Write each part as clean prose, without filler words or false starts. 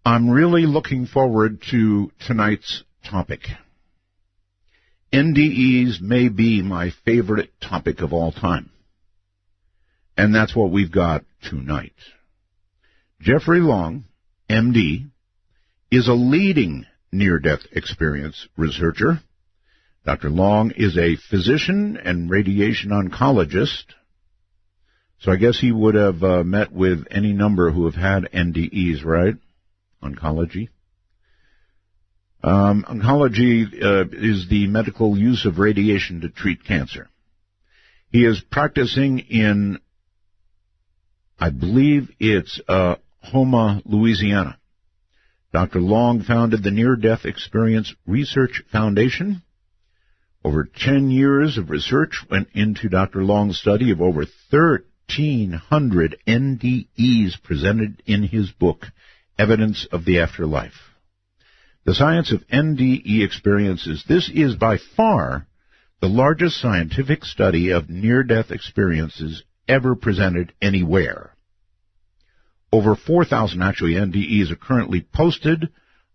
I'm really looking forward to tonight's topic. NDEs may be my favorite topic of all time. And that's what we've got tonight. Jeffery Long, MD, is a leading near-death experience researcher. Dr. Long is a physician and radiation oncologist. So I guess he would have met with any number who have had NDEs, right? Oncology. Oncology is the medical use of radiation to treat cancer. He is practicing in, I believe it's Houma, Louisiana. Dr. Long founded the Near-Death Experience Research Foundation. Over 10 years of research went into Dr. Long's study of over 1,300 NDEs presented in his book, Evidence of the Afterlife. The science of NDE experiences. This is by far the largest scientific study of near-death experiences ever presented anywhere. Over 4,000 NDEs are currently posted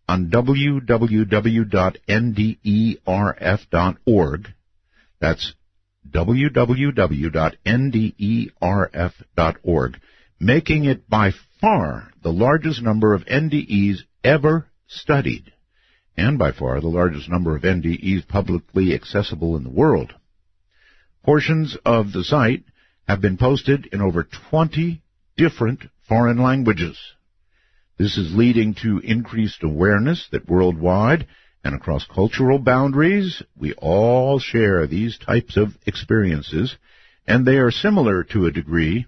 on www.nderf.org. That's www.nderf.org, making it by far the largest number of NDEs ever studied, and by far the largest number of NDEs publicly accessible in the world. Portions of the site have been posted in over 20 different foreign languages. This is leading to increased awareness that worldwide and across cultural boundaries, we all share these types of experiences, and they are similar to a degree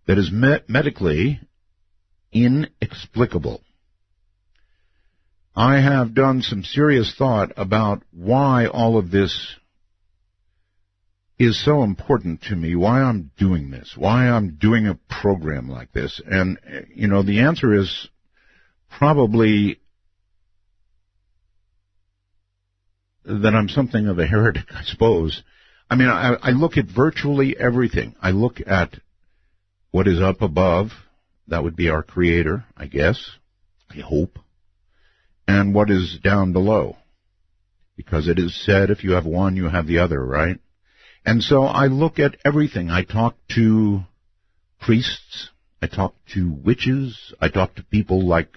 that is medically inexplicable. I have done some serious thought about why all of this is so important to me, why I'm doing this, why I'm doing a program like this. And, the answer is probably that I'm something of a heretic, I suppose. I mean, I look at virtually everything. I look at what is up above. That would be our Creator, I guess, I hope. And what is down below. Because it is said, if you have one, you have the other, right? And so I look at everything. I talk to priests. I talk to witches. I talk to people like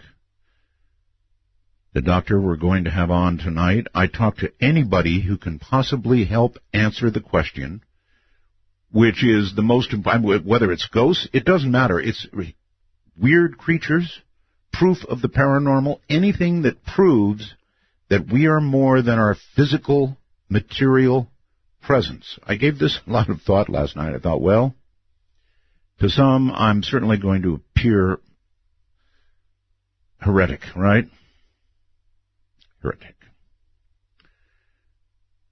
the doctor we're going to have on tonight. I talk to anybody who can possibly help answer the question, which is the most important, whether it's ghosts, it doesn't matter. It's weird creatures, proof of the paranormal, anything that proves that we are more than our physical, material presence. I gave this a lot of thought last night. I thought, well, to some, I'm certainly going to appear heretic, right? Heretic.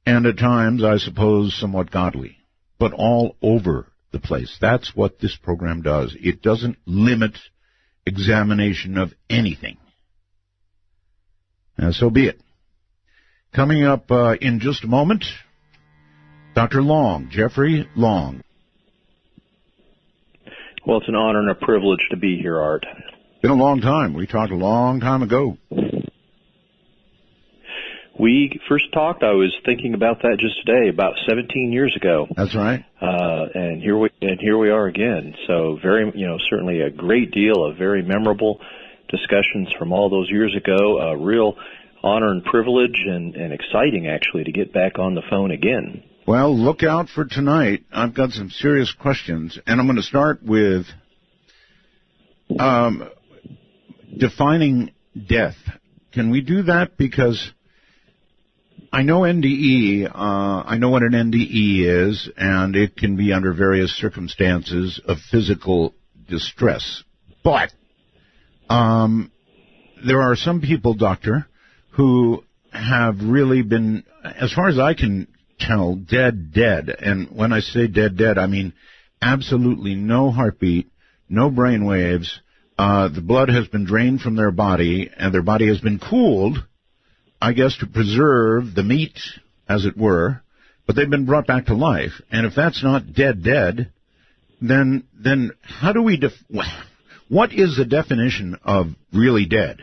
And at times, I suppose, somewhat godly, but all over the place. That's what this program does. It doesn't limit examination of anything. And so be it. Coming up in just a moment, Dr. Long, Jeffery Long. Well, it's an honor and a privilege to be here, Art. Been a long time. We talked a long time ago. We first talked, I was thinking about that just today, about 17 years ago. That's right. And here we are again. So certainly a great deal of very memorable discussions from all those years ago. A real honor and privilege and exciting, actually, to get back on the phone again. Well, look out for tonight. I've got some serious questions, and I'm going to start with defining death. Can we do that? Because I know NDE, I know what an NDE is, and it can be under various circumstances of physical distress. But there are some people, Doctor, who have really been, as far as I can tell, dead. And when I say dead, I mean absolutely no heartbeat, no brain waves. The blood has been drained from their body, and their body has been cooled, I guess, to preserve the meat, as it were, but they've been brought back to life. And if that's not dead, then how do we What is the definition of really dead?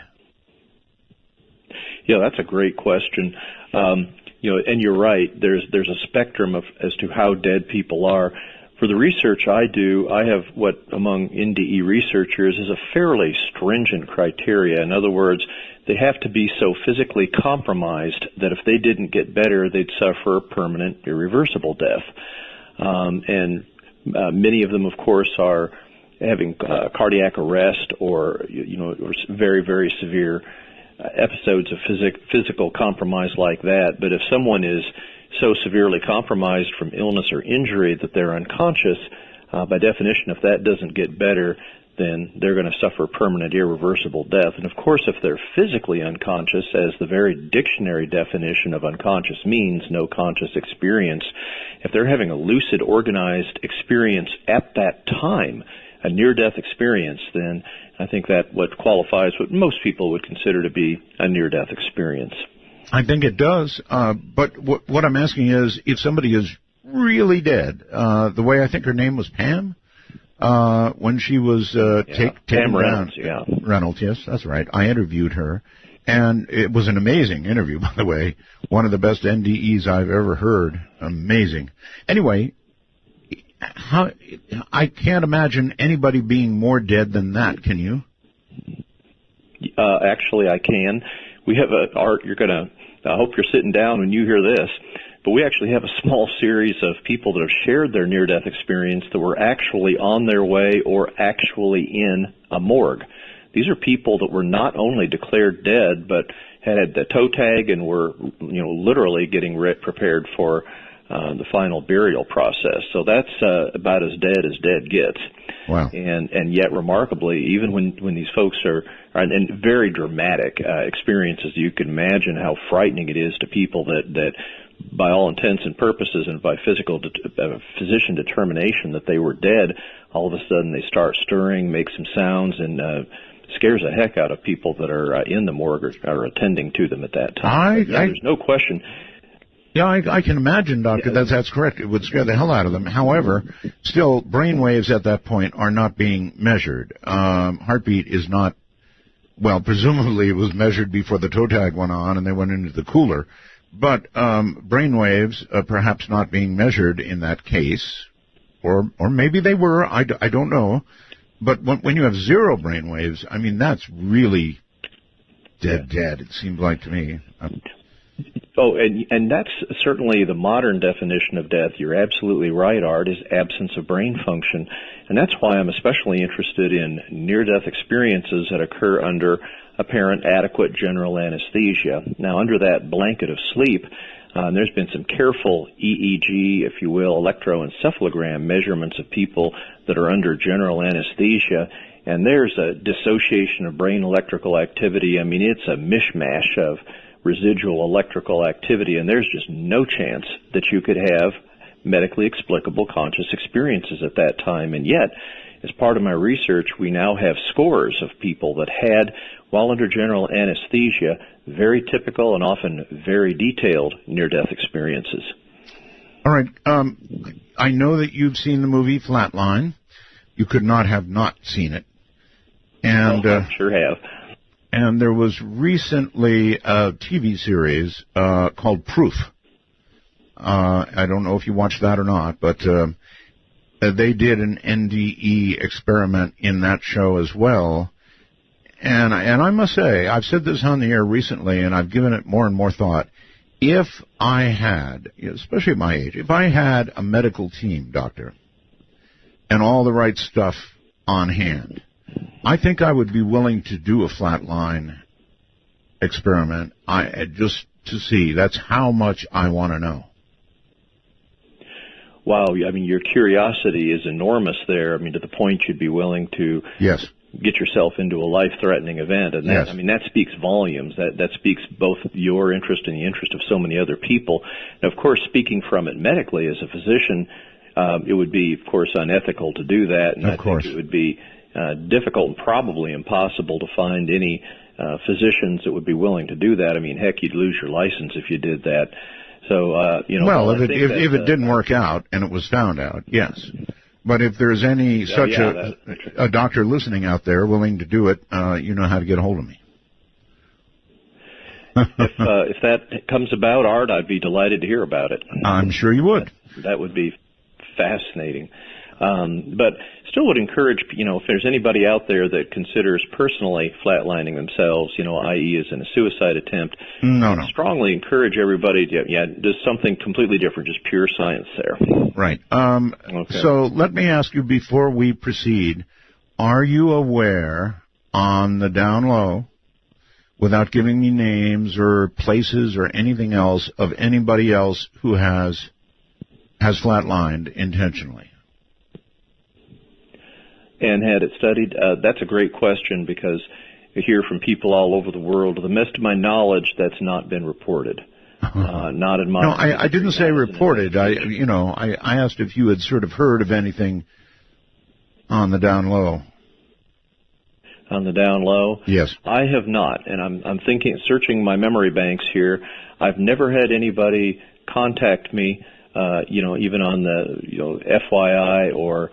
Yeah, that's a great question. And you're right. There's a spectrum as to how dead people are. For the research I do, I have what among NDE researchers is a fairly stringent criteria. In other words, they have to be so physically compromised that if they didn't get better, they'd suffer permanent, irreversible death. Many of them, of course, are having cardiac arrest or very, very severe episodes of physical compromise like that. But if someone is so severely compromised from illness or injury that they're unconscious, by definition, if that doesn't get better, then they're going to suffer permanent irreversible death. And of course, if they're physically unconscious, as the very dictionary definition of unconscious means, no conscious experience, if they're having a lucid, organized experience at that time, a near-death experience, then I think that what qualifies what most people would consider to be a near-death experience. I think it does, but what I'm asking is, if somebody is really dead, the way I think her name was Pam, when she was taken Pam down. Reynolds, yeah. Reynolds, yes, that's right. I interviewed her, and it was an amazing interview, by the way. One of the best NDEs I've ever heard. Amazing. Anyway, I can't imagine anybody being more dead than that, can you? Actually, I can. We have Art, I hope you're sitting down when you hear this, but we actually have a small series of people that have shared their near-death experience that were actually on their way or actually in a morgue. These are people that were not only declared dead, but had the toe tag and were, literally getting prepared for the final burial process. So that's about as dead gets. Wow. And yet, remarkably, even when these folks are in very dramatic experiences, you can imagine how frightening it is to people that by all intents and purposes and by physician determination that they were dead, all of a sudden they start stirring, make some sounds, and scares the heck out of people that are in the morgue or attending to them at that time. There's no question. Yeah, I can imagine, Doctor. Yeah. That's correct. It would scare the hell out of them. However, still, brain waves at that point are not being measured. Heartbeat is not, well, presumably it was measured before the toe tag went on and they went into the cooler. But brain waves perhaps not being measured in that case, or maybe they were. I don't know. But when you have zero brain waves, I mean, that's really dead, it seems like to me. Oh, and that's certainly the modern definition of death. You're absolutely right, Art, is absence of brain function. And that's why I'm especially interested in near-death experiences that occur under apparent adequate general anesthesia. Now, under that blanket of sleep, there's been some careful EEG, if you will, electroencephalogram measurements of people that are under general anesthesia, and there's a dissociation of brain electrical activity. I mean, it's a mishmash of residual electrical activity, and there's just no chance that you could have medically explicable conscious experiences at that time. And yet, as part of my research, we now have scores of people that had, while under general anesthesia, very typical and often very detailed near-death experiences. All right. I know that you've seen the movie Flatline. You could not have not seen it. And I sure have. And there was recently a TV series called Proof. I don't know if you watched that or not, but they did an NDE experiment in that show as well. And I must say, I've said this on the air recently, and I've given it more and more thought. If I had, especially at my age, if I had a medical team, doctor, and all the right stuff on hand, I think I would be willing to do a flatline experiment just to see. That's how much I want to know. Wow, I mean, your curiosity is enormous there. I mean, to the point you'd be willing to get yourself into a life-threatening event. And that, I mean, that speaks volumes. That speaks both your interest and the interest of so many other people. And, of course, speaking from it medically as a physician, it would be, of course, unethical to do that. And I think it would be difficult and probably impossible to find any physicians that would be willing to do that. I mean, heck, you'd lose your license if you did that. So, well, if it didn't work out and it was found out, yes. But if there's any a doctor listening out there willing to do it, you know how to get a hold of me. If that comes about, Art, I'd be delighted to hear about it. I'm sure you would. That would be fascinating. But still would encourage, if there's anybody out there that considers personally flatlining themselves, i.e. as in a suicide attempt, no. strongly encourage everybody to, do something completely different, just pure science there. Right. So let me ask you before we proceed, are you aware on the down low, without giving me names or places or anything else, of anybody else who has flatlined intentionally? And had it studied? That's a great question, because I hear from people all over the world. To the best of my knowledge, that's not been reported. Not in my. No, I didn't say reported. I asked if you had sort of heard of anything on the down low. On the down low? Yes. I have not, and I'm thinking, searching my memory banks here. I've never had anybody contact me, even on the FYI or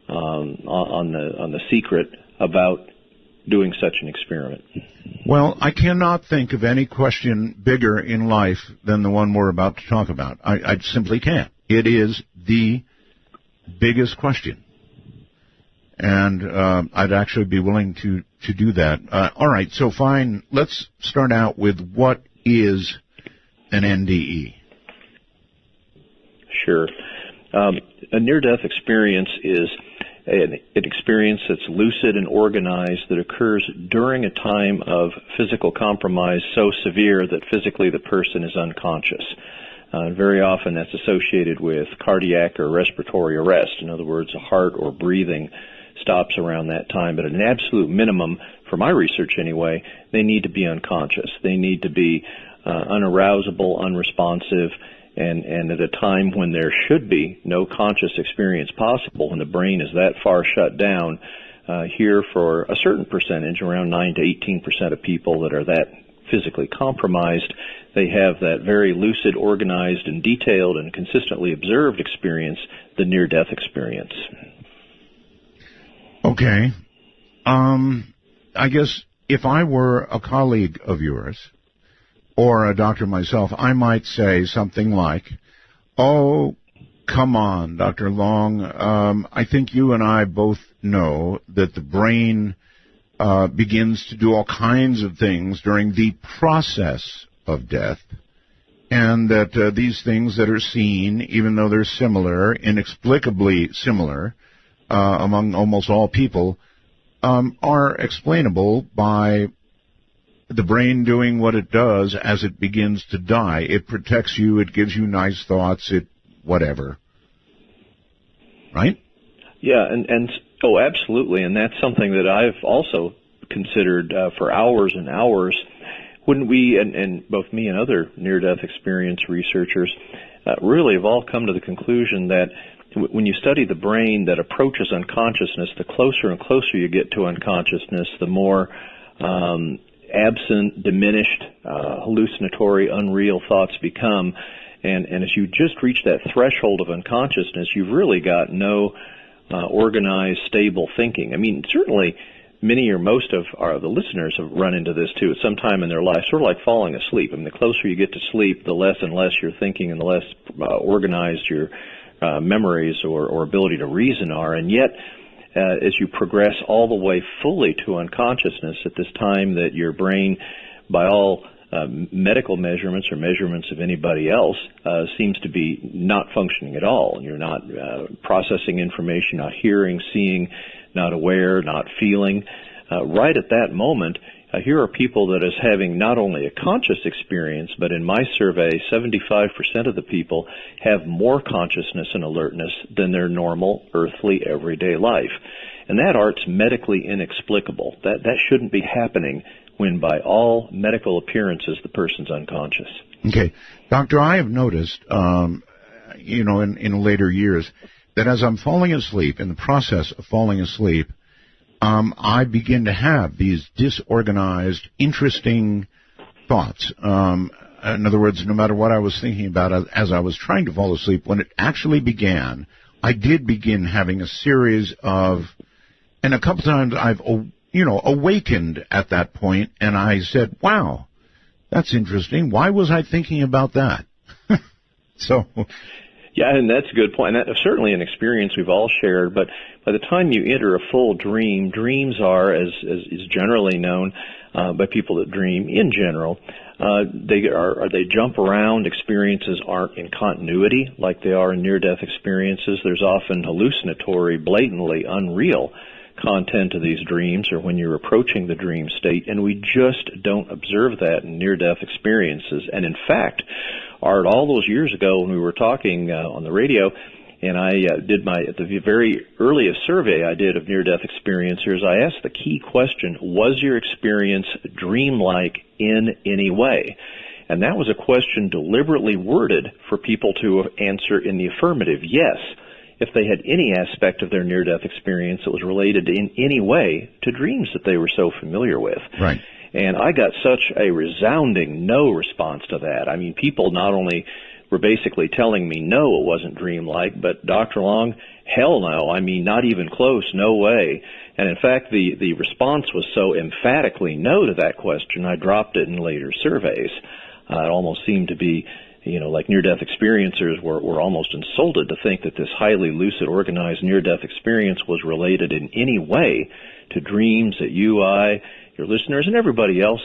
on the secret about doing such an experiment. Well, I cannot think of any question bigger in life than the one we're about to talk about. I simply can't. It is the biggest question. And I'd actually be willing to do that. All right, so fine. Let's start out with what is an NDE? Sure. A near-death experience is an experience that's lucid and organized that occurs during a time of physical compromise so severe that physically the person is unconscious. Very often that's associated with cardiac or respiratory arrest. In other words, a heart or breathing stops around that time. But at an absolute minimum, for my research anyway, they need to be unconscious. They need to be unarousable, unresponsive, and at a time when there should be no conscious experience possible, when the brain is that far shut down. Here, for a certain percentage, around 9 to 18% of people that are that physically compromised, they have that very lucid, organized, and detailed and consistently observed experience, the near-death experience. Okay. I guess if I were a colleague of yours, or a doctor myself, I might say something like, "Oh, come on, Dr. Long, I think you and I both know that the brain begins to do all kinds of things during the process of death, and that these things that are seen, even though they're similar, inexplicably similar, among almost all people, are explainable by the brain doing what it does as it begins to die. It protects you, it gives you nice thoughts, it whatever." Right? Yeah, and absolutely, and that's something that I've also considered for hours and hours. Wouldn't we, and both me and other near-death experience researchers, really have all come to the conclusion that when you study the brain that approaches unconsciousness, the closer and closer you get to unconsciousness, the more absent, diminished, hallucinatory, unreal thoughts become. And as you just reach that threshold of unconsciousness, you've really got no organized, stable thinking. I mean, certainly many or most of the listeners have run into this too at some time in their life, sort of like falling asleep. I mean, the closer you get to sleep, the less and less you're thinking and the less organized your memories or ability to reason are. And yet, as you progress all the way fully to unconsciousness, at this time that your brain, by all medical measurements or measurements of anybody else, seems to be not functioning at all. You're not processing information, not hearing, seeing, not aware, not feeling. Right at that moment, here are people that is having not only a conscious experience, but in my survey, 75% of the people have more consciousness and alertness than their normal, earthly, everyday life. And that, Art's medically inexplicable. That shouldn't be happening when by all medical appearances the person's unconscious. Okay. Doctor, I have noticed, in later years, that as I'm falling asleep, in the process of falling asleep, I begin to have these disorganized, interesting thoughts. In other words, no matter what I was thinking about as I was trying to fall asleep, when it actually began, I did begin having a series of, and a couple times I've, awakened at that point, and I said, wow, that's interesting. Why was I thinking about that? So... Yeah, and that's a good point. And that's certainly an experience we've all shared. But by the time you enter a full dream, dreams are, as is generally known by people that dream in general, they jump around. Experiences aren't in continuity like they are in near-death experiences. There's often hallucinatory, blatantly unreal content of these dreams, or when you're approaching the dream state, and we just don't observe that in near-death experiences. And in fact, Art, all those years ago when we were talking on the radio, and I did at the very earliest survey I did of near-death experiencers, I asked the key question, was your experience dreamlike in any way? And that was a question deliberately worded for people to answer in the affirmative, yes, if they had any aspect of their near-death experience that was related in any way to dreams that they were so familiar with. Right. And I got such a resounding no response to that. I mean, people not only were basically telling me no, it wasn't dreamlike, but Dr. Long, hell no. I mean, not even close, no way. And in fact, the response was so emphatically no to that question, I dropped it in later surveys. It almost seemed to be, like near-death experiencers were almost insulted to think that this highly lucid, organized near-death experience was related in any way to dreams that you, I, your listeners, and everybody else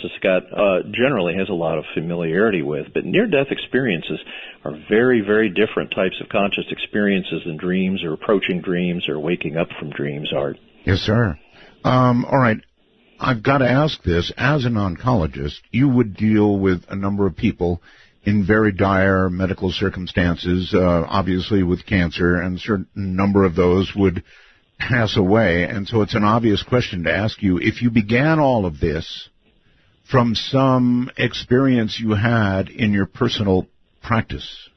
generally has a lot of familiarity with. But near-death experiences are very, very different types of conscious experiences than dreams or approaching dreams or waking up from dreams, Art. Yes, sir. All right. I've got to ask this. As an oncologist, you would deal with a number of people in very dire medical circumstances, obviously with cancer, and a certain number of those would pass away. And so it's an obvious question to ask you, if you began all of this from some experience you had in your personal practice.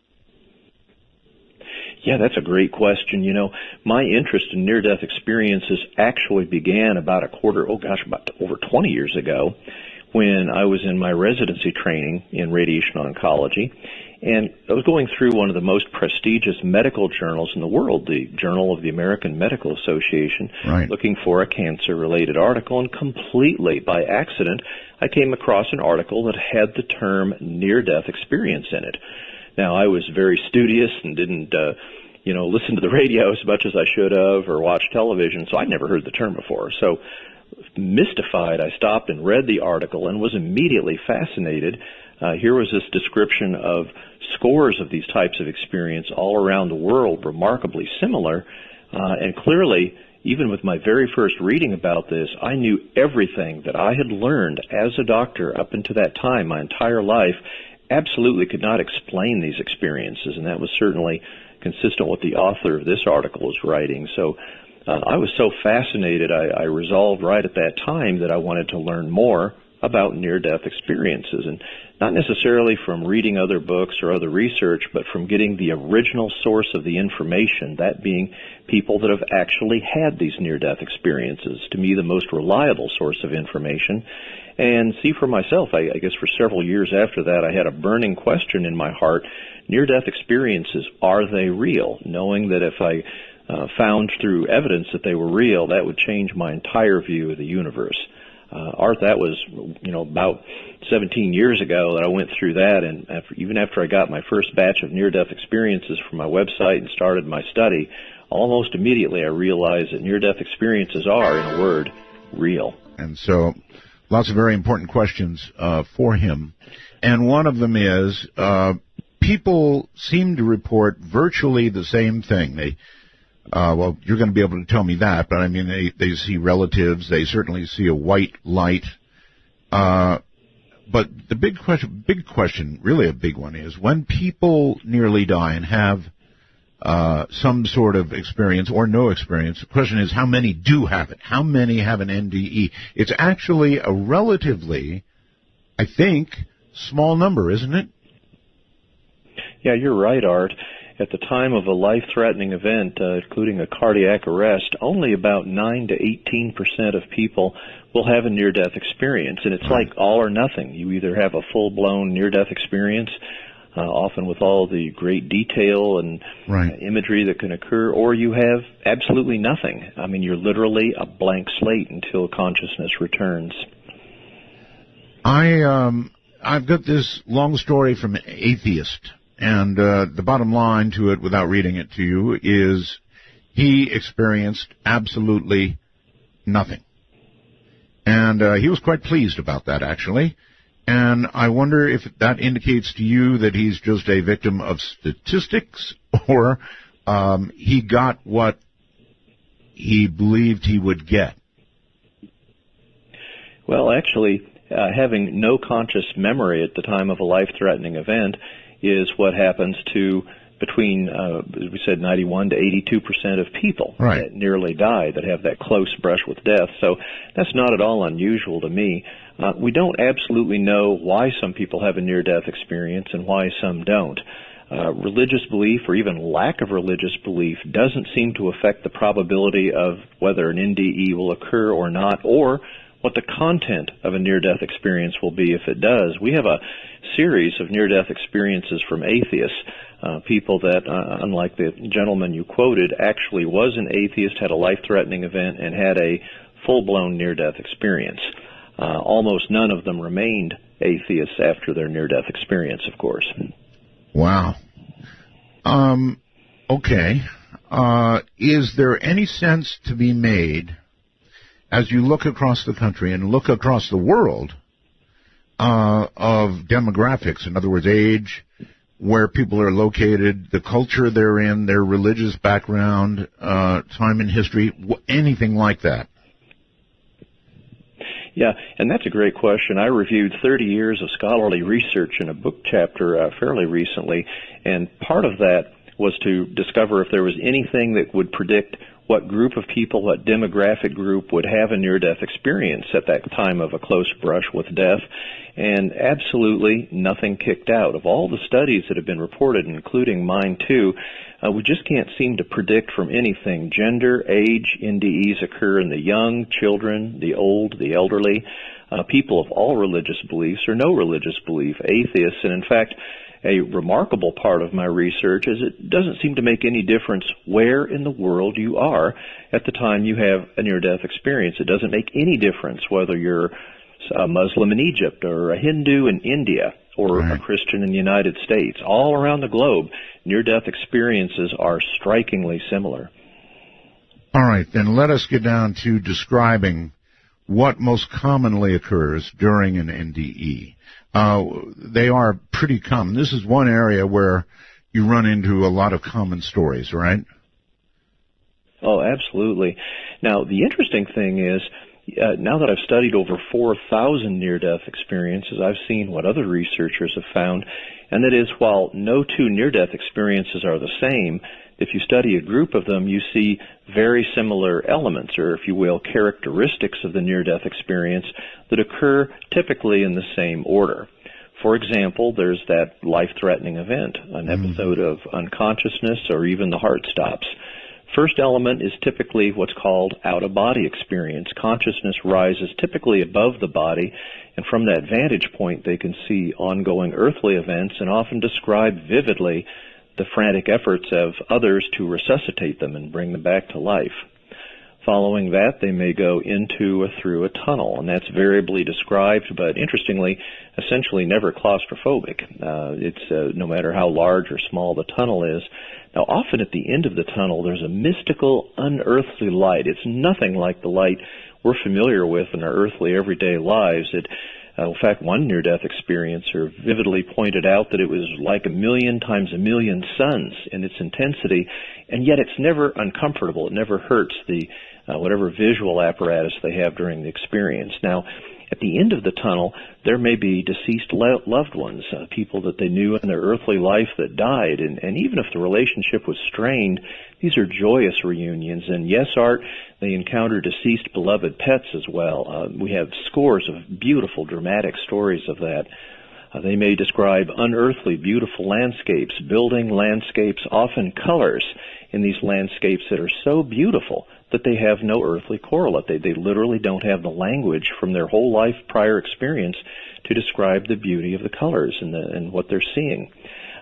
Yeah, that's a great question. My interest in near-death experiences actually began about over 20 years ago when I was in my residency training in radiation oncology. And I was going through one of the most prestigious medical journals in the world, the Journal of the American Medical Association, right, looking for a cancer-related article, and completely by accident, I came across an article that had the term near-death experience in it. Now, I was very studious and didn't, listen to the radio as much as I should have or watch television, so I'd never heard the term before. So, mystified, I stopped and read the article and was immediately fascinated. Here was this description of scores of these types of experience all around the world, remarkably similar, and clearly, even with my very first reading about this, I knew everything that I had learned as a doctor up until that time, my entire life, absolutely could not explain these experiences, and that was certainly consistent with the author of this article was writing. So I was so fascinated, I resolved right at that time that I wanted to learn more about near-death experiences, and not necessarily from reading other books or other research, but from getting the original source of the information, that being people that have actually had these near-death experiences, to me the most reliable source of information, and see for myself. I guess for several years after that, I had a burning question in my heart. Near-death experiences, are they real? Knowing that if I found through evidence that they were real, that would change my entire view of the universe. Art, that was, about 17 years ago that I went through that, and even after I got my first batch of near-death experiences from my website and started my study, almost immediately I realized that near-death experiences are, in a word, real. And so, lots of very important questions for him. And one of them is, people seem to report virtually the same thing. Well, you're going to be able to tell me that, but I mean, they see relatives, they certainly see a white light. But the big question, really a big one, is when people nearly die and have some sort of experience or no experience, the question is how many do have it? How many have an NDE? It's actually a relatively, I think, small number, isn't it? Yeah, you're right, Art. At the time of a life-threatening event, including a cardiac arrest, only about 9 to 18% of people will have a near-death experience. And it's like all or nothing. You either have a full-blown near-death experience often with all the great detail and imagery that can occur, or you have absolutely nothing. I mean, you're literally a blank slate until consciousness returns. I've got this long story from an atheist, and the bottom line to it, without reading it to you, is he experienced absolutely nothing. And he was quite pleased about that, actually. And I wonder if that indicates to you that he's just a victim of statistics, or he got what he believed he would get. Well, actually, having no conscious memory at the time of a life-threatening event is what happens to between, as we said, 91 to 82% of people that nearly die, that have that close brush with death. So that's not at all unusual to me. We don't absolutely know why some people have a near-death experience and why some don't. Religious belief, or even lack of religious belief, doesn't seem to affect the probability of whether an NDE will occur or not, or what the content of a near-death experience will be if it does. We have a series of near-death experiences from atheists, people that, unlike the gentleman you quoted, actually was an atheist, had a life-threatening event, and had a full-blown near-death experience. Almost none of them remained atheists after their near-death experience, of course. Wow. Okay. Is there any sense to be made, as you look across the country and look across the world, of demographics, in other words, age, where people are located, the culture they're in, their religious background, time in history, anything like that? Yeah, and that's a great question. I reviewed 30 years of scholarly research in a book chapter fairly recently, and part of that was to discover if there was anything that would predict what group of people, what demographic group would have a near-death experience at that time of a close brush with death, and absolutely nothing kicked out. Of all the studies that have been reported, including mine too, we just can't seem to predict from anything. Gender, age, NDEs occur in the young, children, the old, the elderly, people of all religious beliefs or no religious belief, atheists, and in fact, a remarkable part of my research is it doesn't seem to make any difference where in the world you are at the time you have a near-death experience. It doesn't make any difference whether you're a Muslim in Egypt or a Hindu in India or a Christian in the United States. All around the globe, near-death experiences are strikingly similar. All right, then let us get down to describing what most commonly occurs during an NDE. They are pretty common. This is one area where you run into a lot of common stories, right? Oh, absolutely. Now, the interesting thing is, now that I've studied over 4,000 near-death experiences, I've seen what other researchers have found, and that is, while no two near-death experiences are the same, if you study a group of them, you see very similar elements, or if you will, characteristics of the near-death experience that occur typically in the same order. For example, there's that life-threatening event, an episode of unconsciousness, or even the heart stops. First element is typically what's called out-of-body experience. Consciousness rises typically above the body, and from that vantage point they can see ongoing earthly events and often describe vividly the frantic efforts of others to resuscitate them and bring them back to life. Following that, they may go into or through a tunnel, and that's variably described, but interestingly, essentially never claustrophobic. It's no matter how large or small the tunnel is. Now, often at the end of the tunnel, there's a mystical, unearthly light. It's nothing like the light we're familiar with in our earthly, everyday lives. In fact, one near-death experiencer vividly pointed out that it was like 1,000,000 times 1,000,000 suns in its intensity, and yet it's never uncomfortable. It never hurts the whatever visual apparatus they have during the experience. Now, at the end of the tunnel, there may be deceased loved ones, people that they knew in their earthly life that died, and even if the relationship was strained, these are joyous reunions. And yes, Art, they encounter deceased beloved pets as well. We have scores of beautiful, dramatic stories of that. They may describe unearthly, beautiful landscapes, building landscapes, often colors in these landscapes that are so beautiful that they have no earthly correlate. They literally don't have the language from their whole life prior experience to describe the beauty of the colors and what they're seeing.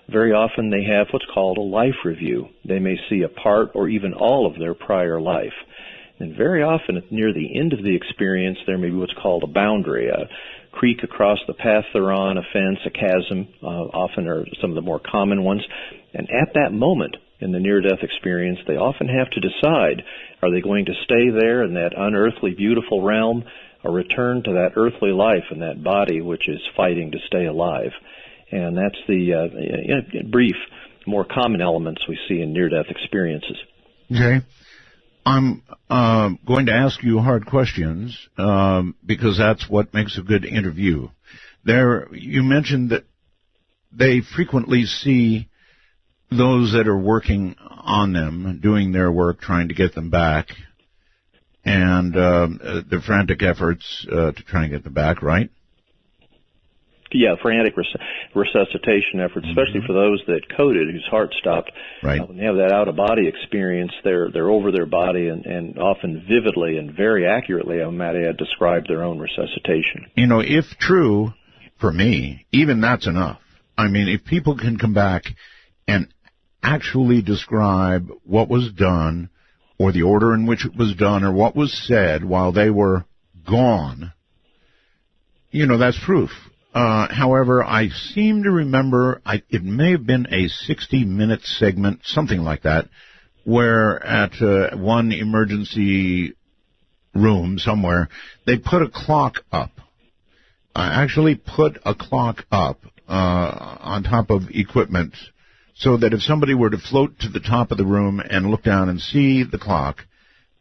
very often they have what's called a life review. They may see a part or even all of their prior life. And very often, near the end of the experience, there may be what's called a boundary, a creek across the path they're on, a fence, a chasm, often are some of the more common ones. And at that moment in the near-death experience, they often have to decide, are they going to stay there in that unearthly, beautiful realm, or return to that earthly life and that body which is fighting to stay alive? And that's the brief, more common elements we see in near-death experiences. Okay. I'm going to ask you hard questions because that's what makes a good interview. You mentioned that they frequently see those that are working on them, doing their work, trying to get them back, and their frantic efforts to try and get them back, right? Yeah, frantic resuscitation efforts, especially for those that coded, whose heart stopped. Right. When they have that out-of-body experience, they're over their body and often vividly and very accurately, I might add, describe their own resuscitation. You know, if true, for me, even that's enough. I mean, if people can come back and actually describe what was done or the order in which it was done or what was said while they were gone, you know, that's proof. However, I seem to remember, it may have been a 60-minute segment, something like that, where at one emergency room somewhere, they put a clock up. Actually put a clock up on top of equipment so that if somebody were to float to the top of the room and look down and see the clock,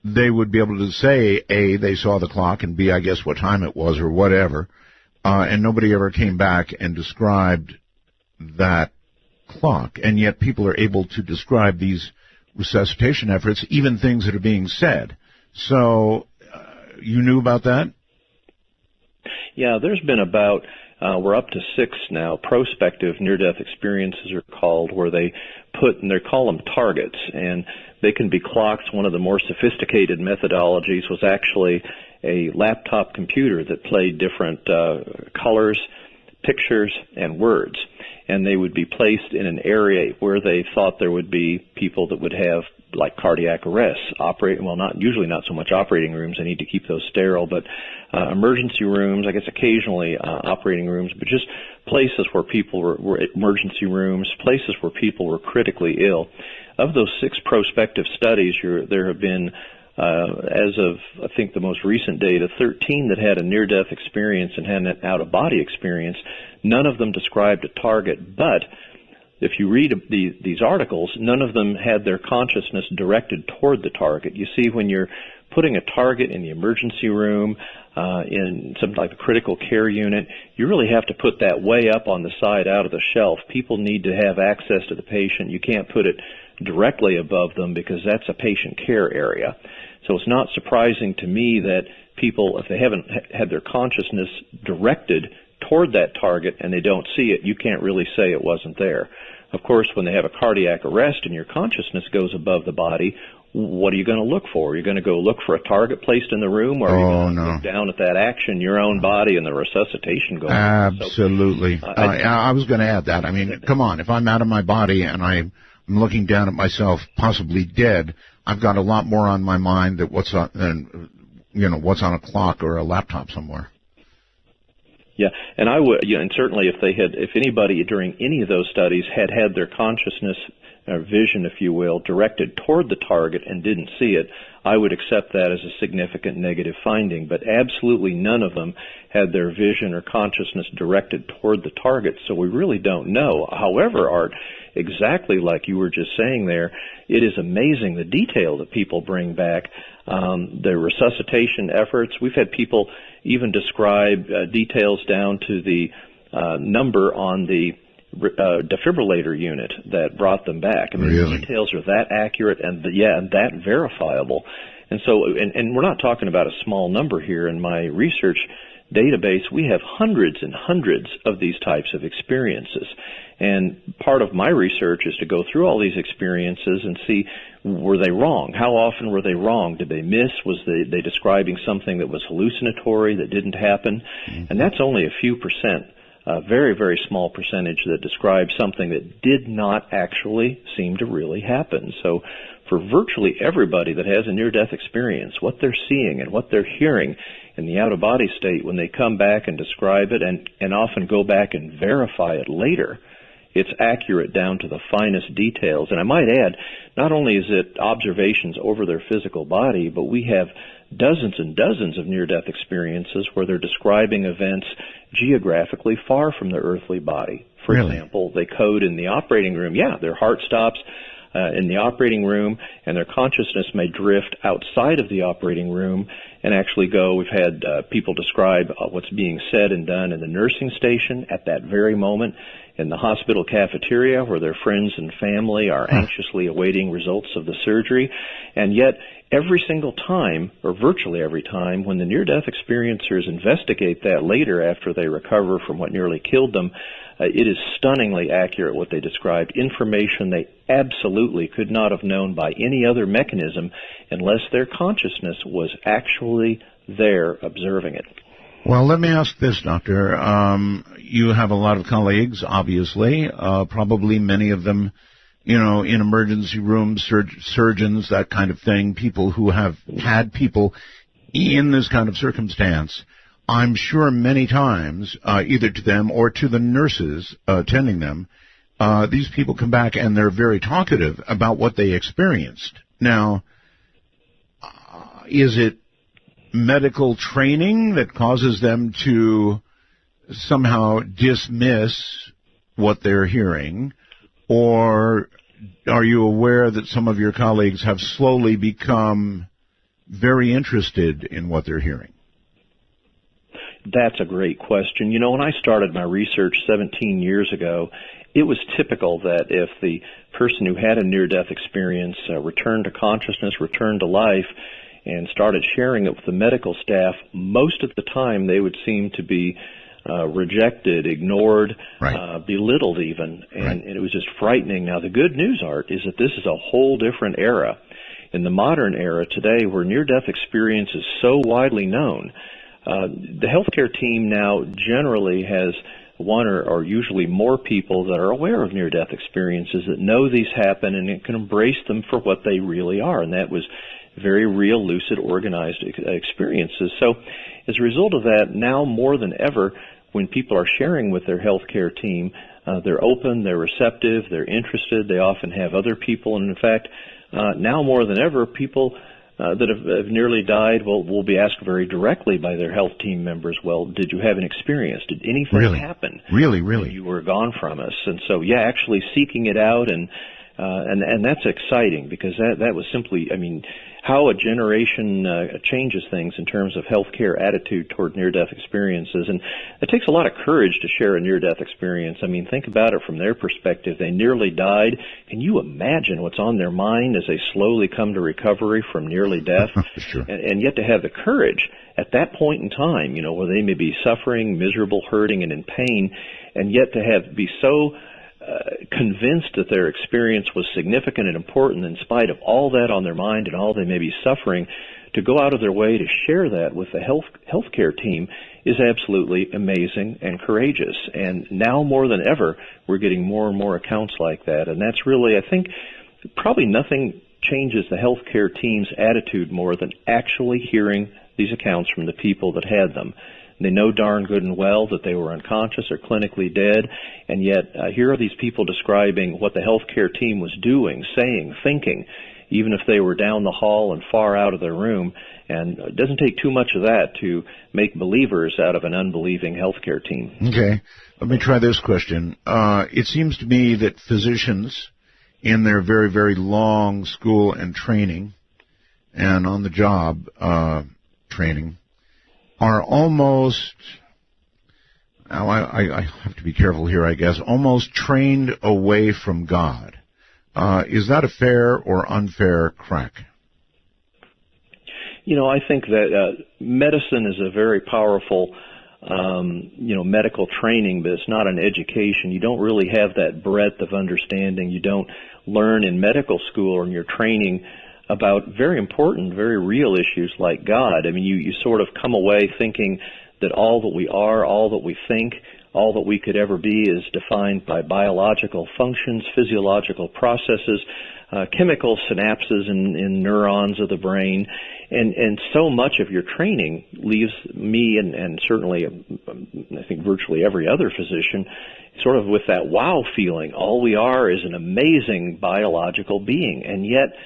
they would be able to say, A, they saw the clock, and B, I guess what time it was or whatever. And nobody ever came back and described that clock. And yet people are able to describe these resuscitation efforts, even things that are being said. So you knew about that? Yeah, there's been about, we're up to 6 now, prospective near-death experiences are called, where they call them targets, and they can be clocked. One of the more sophisticated methodologies was actually a laptop computer that played different colors, pictures, and words. And they would be placed in an area where they thought there would be people that would have, like, cardiac arrests, usually not so much operating rooms. I need to keep those sterile, but emergency rooms, I guess occasionally operating rooms, but just places where people were emergency rooms, places where people were critically ill. Of those 6 prospective studies, there have been, as of, I think, the most recent data, 13 that had a near-death experience and had an out-of-body experience. None of them described a target, but if you read these articles, none of them had their consciousness directed toward the target. You see, when you're putting a target in the emergency room, in something like a critical care unit, you really have to put that way up on the side out of the shelf. People need to have access to the patient. You can't put it directly above them because that's a patient care area. So it's not surprising to me that people, if they haven't had their consciousness directed toward that target and they don't see it, you can't really say it wasn't there. Of course, when they have a cardiac arrest and your consciousness goes above the body, what are you going to look for? Are you going to go look for a target placed in the room, or are you going to look down at that action, your own body, and the resuscitation going on? Absolutely. So, I was going to add that. I mean, come on, if I'm out of my body and I'm looking down at myself, possibly dead, I've got a lot more on my mind than what's on a clock or a laptop somewhere. Yeah, and I would, and certainly if anybody during any of those studies had their consciousness or vision, if you will, directed toward the target and didn't see it, I would accept that as a significant negative finding. But absolutely none of them had their vision or consciousness directed toward the target, so we really don't know. However, Art, exactly like you were just saying there, it is amazing the detail that people bring back, the resuscitation efforts. We've had people even describe details down to the number on the defibrillator unit that brought them back. I mean, really? The details are that accurate and that verifiable. And so, and we're not talking about a small number here. In my research database, we have hundreds and hundreds of these types of experiences. And part of my research is to go through all these experiences and see, were they wrong? How often were they wrong? Did they miss? Was they describing something that was hallucinatory, that didn't happen? Mm-hmm. And that's only a few percent a very, very small percentage that described something that did not actually seem to really happen. So for virtually everybody that has a near-death experience, what they're seeing and what they're hearing in the out-of-body state, when they come back and describe it and often go back and verify it later, it's accurate down to the finest details. And I might add, not only is it observations over their physical body, but we have dozens and dozens of near-death experiences where they're describing events geographically far from their earthly body. For example, they code in the operating room. Yeah, their heart stops in the operating room, and their consciousness may drift outside of the operating room and actually go. We've had people describe what's being said and done in the nursing station at that very moment, in the hospital cafeteria where their friends and family are anxiously awaiting results of the surgery. And yet, every single time, or virtually every time, when the near-death experiencers investigate that later after they recover from what nearly killed them, it is stunningly accurate what they described, information they absolutely could not have known by any other mechanism unless their consciousness was actually there observing it. Well, let me ask this, Doctor. You have a lot of colleagues, obviously, probably many of them, in emergency rooms, surgeons, that kind of thing, people who have had people in this kind of circumstance. I'm sure many times, either to them or to the nurses attending them, these people come back and they're very talkative about what they experienced. Now, is it medical training that causes them to somehow dismiss what they're hearing, or are you aware that some of your colleagues have slowly become very interested in what they're hearing? That's a great question. When I started my research 17 years ago, it was typical that if the person who had a near-death experience returned to consciousness, returned to life, and started sharing it with the medical staff, most of the time they would seem to be rejected, ignored, belittled even, and it was just frightening. Now, the good news, Art, is that this is a whole different era. In the modern era today, where near-death experience is so widely known, the healthcare team now generally has one or usually more people that are aware of near-death experiences, that know these happen and can embrace them for what they really are, and that was very real, lucid, organized experiences. So as a result of that, now more than ever, when people are sharing with their healthcare team, they're open, they're receptive, they're interested, they often have other people, and in fact, now more than ever, people that have nearly died will be asked very directly by their health team members, well, did you have an experience? Did anything happen? Really? When you were gone from us? And so, yeah, actually seeking it out, and that's exciting, because that was simply, how a generation changes things in terms of healthcare attitude toward near-death experiences. And it takes a lot of courage to share a near-death experience. Think about it from their perspective. They nearly died. Can you imagine what's on their mind as they slowly come to recovery from nearly death? Sure. And yet to have the courage at that point in time, where they may be suffering, miserable, hurting, and in pain, and yet to be so convinced that their experience was significant and important in spite of all that on their mind and all they may be suffering, to go out of their way to share that with the healthcare team is absolutely amazing and courageous. And now more than ever, we're getting more and more accounts like that. And that's really, I think, probably nothing changes the healthcare team's attitude more than actually hearing these accounts from the people that had them. They know darn good and well that they were unconscious or clinically dead, and yet here are these people describing what the healthcare team was doing, saying, thinking, even if they were down the hall and far out of their room. And it doesn't take too much of that to make believers out of an unbelieving healthcare team. Okay. Let me try this question. It seems to me that physicians, in their very, very long school and training and on-the-job training, are almost, now I have to be careful here, I guess, almost trained away from God. Is that a fair or unfair crack? I think that medicine is a very powerful, medical training, but it's not an education. You don't really have that breadth of understanding. You don't learn in medical school or in your training about very important, very real issues like God. You sort of come away thinking that all that we are, all that we think, all that we could ever be is defined by biological functions, physiological processes, chemical synapses in neurons of the brain, and so much of your training leaves me and certainly I think virtually every other physician sort of with that wow feeling. All we are is an amazing biological being, and yet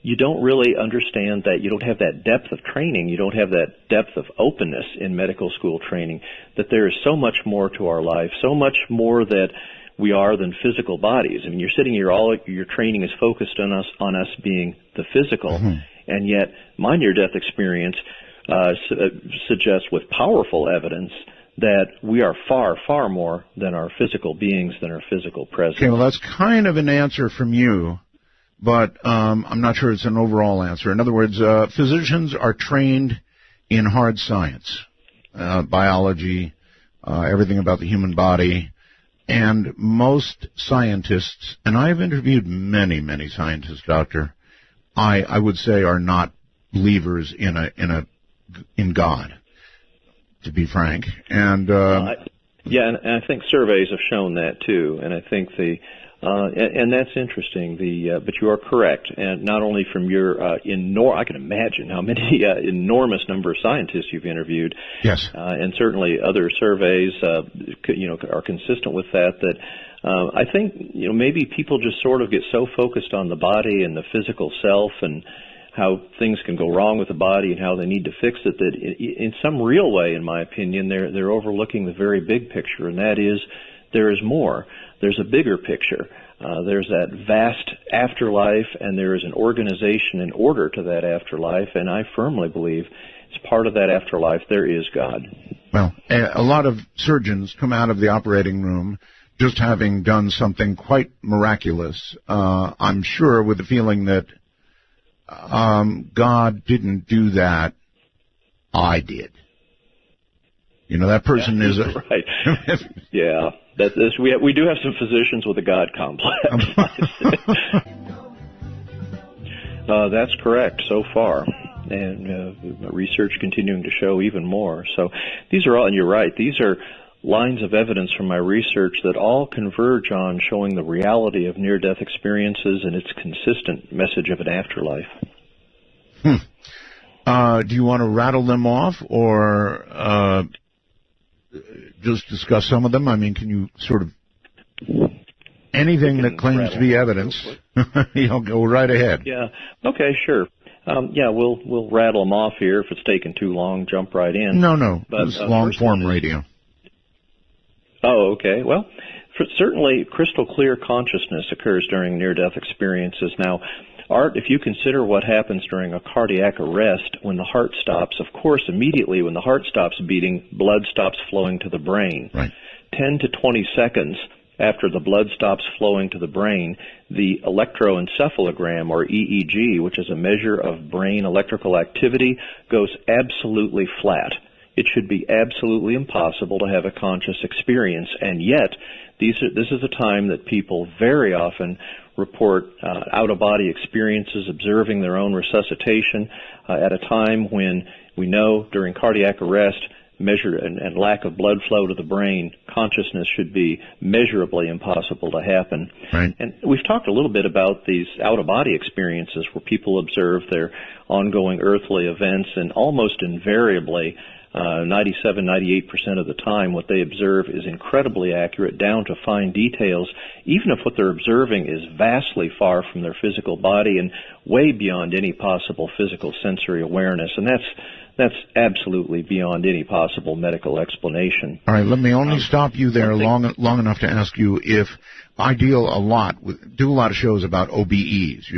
you don't really understand that. You don't have that depth of training. You don't have that depth of openness in medical school training, that there is so much more to our life, so much more that we are than physical bodies. I mean, you're sitting here, all your training is focused on us being the physical, and yet my near-death experience suggests with powerful evidence that we are far, far more than our physical beings, than our physical presence. Okay, well, that's kind of an answer from you, but I'm not sure it's an overall answer. In other words, physicians are trained in hard science, biology, everything about the human body, and most scientists, and I've interviewed many, many scientists, Doctor, I would say are not believers in God, to be frank. And yeah, and I think surveys have shown that too. And I think and that's interesting. But you are correct, and not only from your I can imagine how many enormous number of scientists you've interviewed. Yes, and certainly other surveys, are consistent with that. That I think maybe people just sort of get so focused on the body and the physical self and how things can go wrong with the body and how they need to fix it, that in some real way, in my opinion, they're overlooking the very big picture, and that is there is more. There's a bigger picture. There's that vast afterlife, and there is an organization in order to that afterlife, and I firmly believe as part of that afterlife there is God. Well, a lot of surgeons come out of the operating room just having done something quite miraculous, I'm sure, with the feeling that God didn't do that, I did. That person is right. Yeah, we do have some physicians with a God complex. That's correct so far, and research continuing to show even more. So these are all, and you're right, these are lines of evidence from my research that all converge on showing the reality of near-death experiences and its consistent message of an afterlife. Do you want to rattle them off, or just discuss some of them? I mean, can you sort of anything that claims to be evidence? Go right ahead. Yeah. Okay. Sure. We'll rattle them off here. If it's taking too long, jump right in. No. It's long-form radio. Oh, okay. Well, certainly crystal clear consciousness occurs during near-death experiences. Now, Art, if you consider what happens during a cardiac arrest when the heart stops, of course, immediately when the heart stops beating, blood stops flowing to the brain. Right. 10 to 20 seconds after the blood stops flowing to the brain, the electroencephalogram, or EEG, which is a measure of brain electrical activity, goes absolutely flat. It should be absolutely impossible to have a conscious experience, and yet this is a time that people very often report out-of-body experiences, observing their own resuscitation at a time when we know during cardiac arrest, and lack of blood flow to the brain, consciousness should be measurably impossible to happen. Right. And we've talked a little bit about these out-of-body experiences where people observe their ongoing earthly events, and almost invariably 97, 98% of the time, what they observe is incredibly accurate, down to fine details, even if what they're observing is vastly far from their physical body and way beyond any possible physical sensory awareness. And that's absolutely beyond any possible medical explanation. All right, let me only stop you there long enough to ask you if I do a lot of shows about OBEs,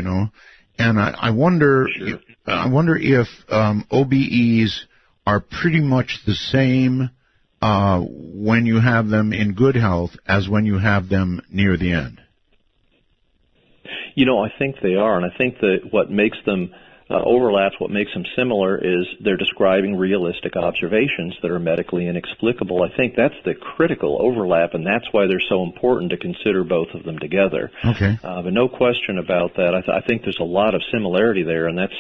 and I wonder, Sure. I wonder if OBEs are pretty much the same when you have them in good health as when you have them near the end. I think they are, and I think that what makes them overlaps, what makes them similar, is they're describing realistic observations that are medically inexplicable. I think that's the critical overlap, and that's why they're so important to consider both of them together. Okay. But no question about that. I think there's a lot of similarity there, and that's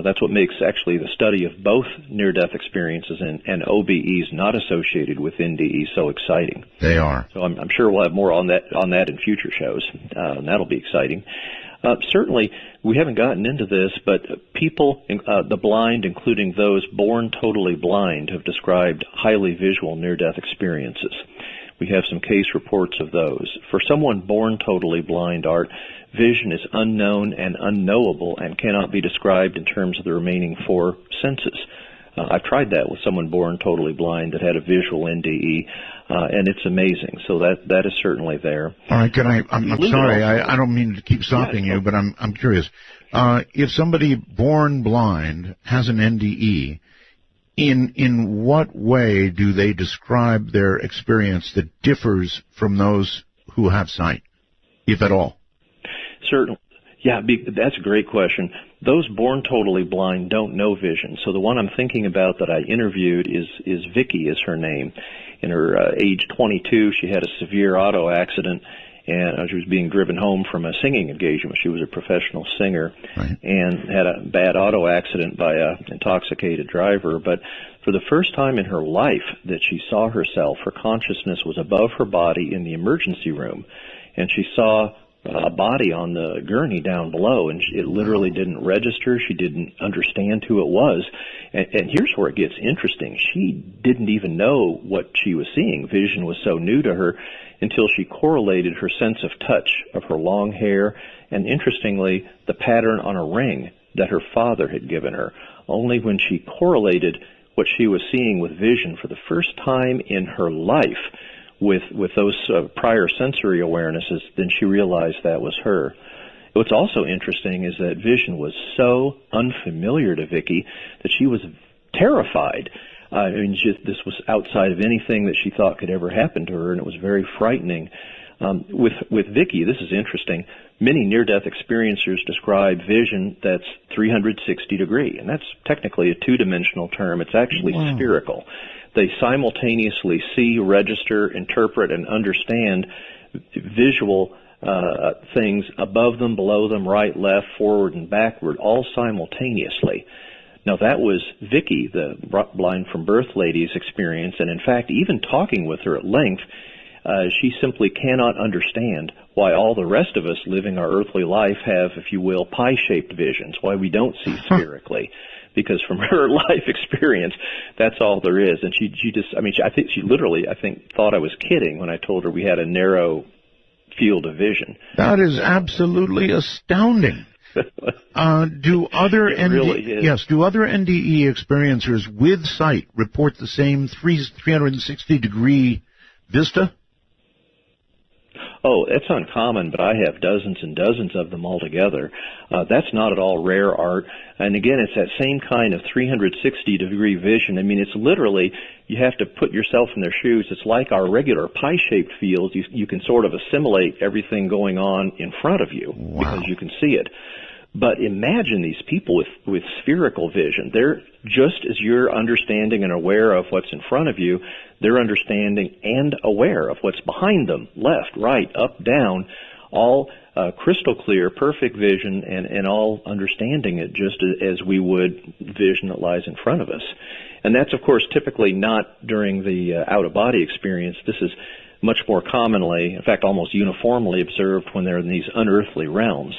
That's what makes actually the study of both near-death experiences and OBEs not associated with NDE so exciting. They are. So I'm sure we'll have more on that in future shows, and that'll be exciting. Certainly, we haven't gotten into this, but people, the blind, including those born totally blind, have described highly visual near-death experiences. We have some case reports of those. For someone born totally blind, Art, vision is unknown and unknowable and cannot be described in terms of the remaining four senses. I've tried that with someone born totally blind that had a visual NDE, and it's amazing. So that is certainly there. All right, I'm sorry, I don't mean to keep stopping you, but I'm curious. If somebody born blind has an NDE, in what way do they describe their experience that differs from those who have sight, if at all? Certainly. Yeah, that's a great question. Those born totally blind don't know vision. So the one I'm thinking about that I interviewed is Vicky is her name. In her age 22, she had a severe auto accident, and she was being driven home from a singing engagement. She was a professional singer, right, and had a bad auto accident by an intoxicated driver. But for the first time in her life that she saw herself, her consciousness was above her body in the emergency room, and she saw a body on the gurney down below, and it literally didn't register. She didn't understand who it was. And here's where it gets interesting. She didn't even know what she was seeing. Vision was so new to her until she correlated her sense of touch of her long hair and, interestingly, the pattern on a ring that her father had given her. Only when she correlated what she was seeing with vision for the first time in her life with those prior sensory awarenesses, then she realized that was her. What's also interesting is that vision was so unfamiliar to Vicky that she was terrified. I mean, this was outside of anything that she thought could ever happen to her, and it was very frightening. With Vicky, this is interesting. Many near-death experiencers describe vision that's 360 degree, and that's technically a two-dimensional term. It's actually spherical. They simultaneously see, register, interpret, and understand visual things above them, below them, right, left, forward, and backward, all simultaneously. Now, that was Vicky, the blind from birth lady's experience, and in fact, even talking with her at length, she simply cannot understand why all the rest of us living our earthly life have, if you will, pie-shaped visions, why we don't see spherically. Because from her life experience, that's all there is. And she just, I mean, I think she literally, thought I was kidding when I told her we had a narrow field of vision. That is absolutely astounding. Do other NDE experiencers with sight report the same 360-degree vista? Oh, it's uncommon, but I have dozens and dozens of them altogether. That's not at all rare, Art. And again, it's that same kind of 360-degree vision. I mean, it's literally, you have to put yourself in their shoes. It's like our regular pie-shaped fields. You can sort of assimilate everything going on in front of you because you can see it. But imagine these people with spherical vision. They're just as you're understanding and aware of what's in front of you, they're understanding and aware of what's behind them, left, right, up, down, all crystal clear, perfect vision, and all understanding it just as we would vision that lies in front of us. And that's, of course, typically not during the out-of-body experience. This is much more commonly, in fact, almost uniformly observed when they're in these unearthly realms.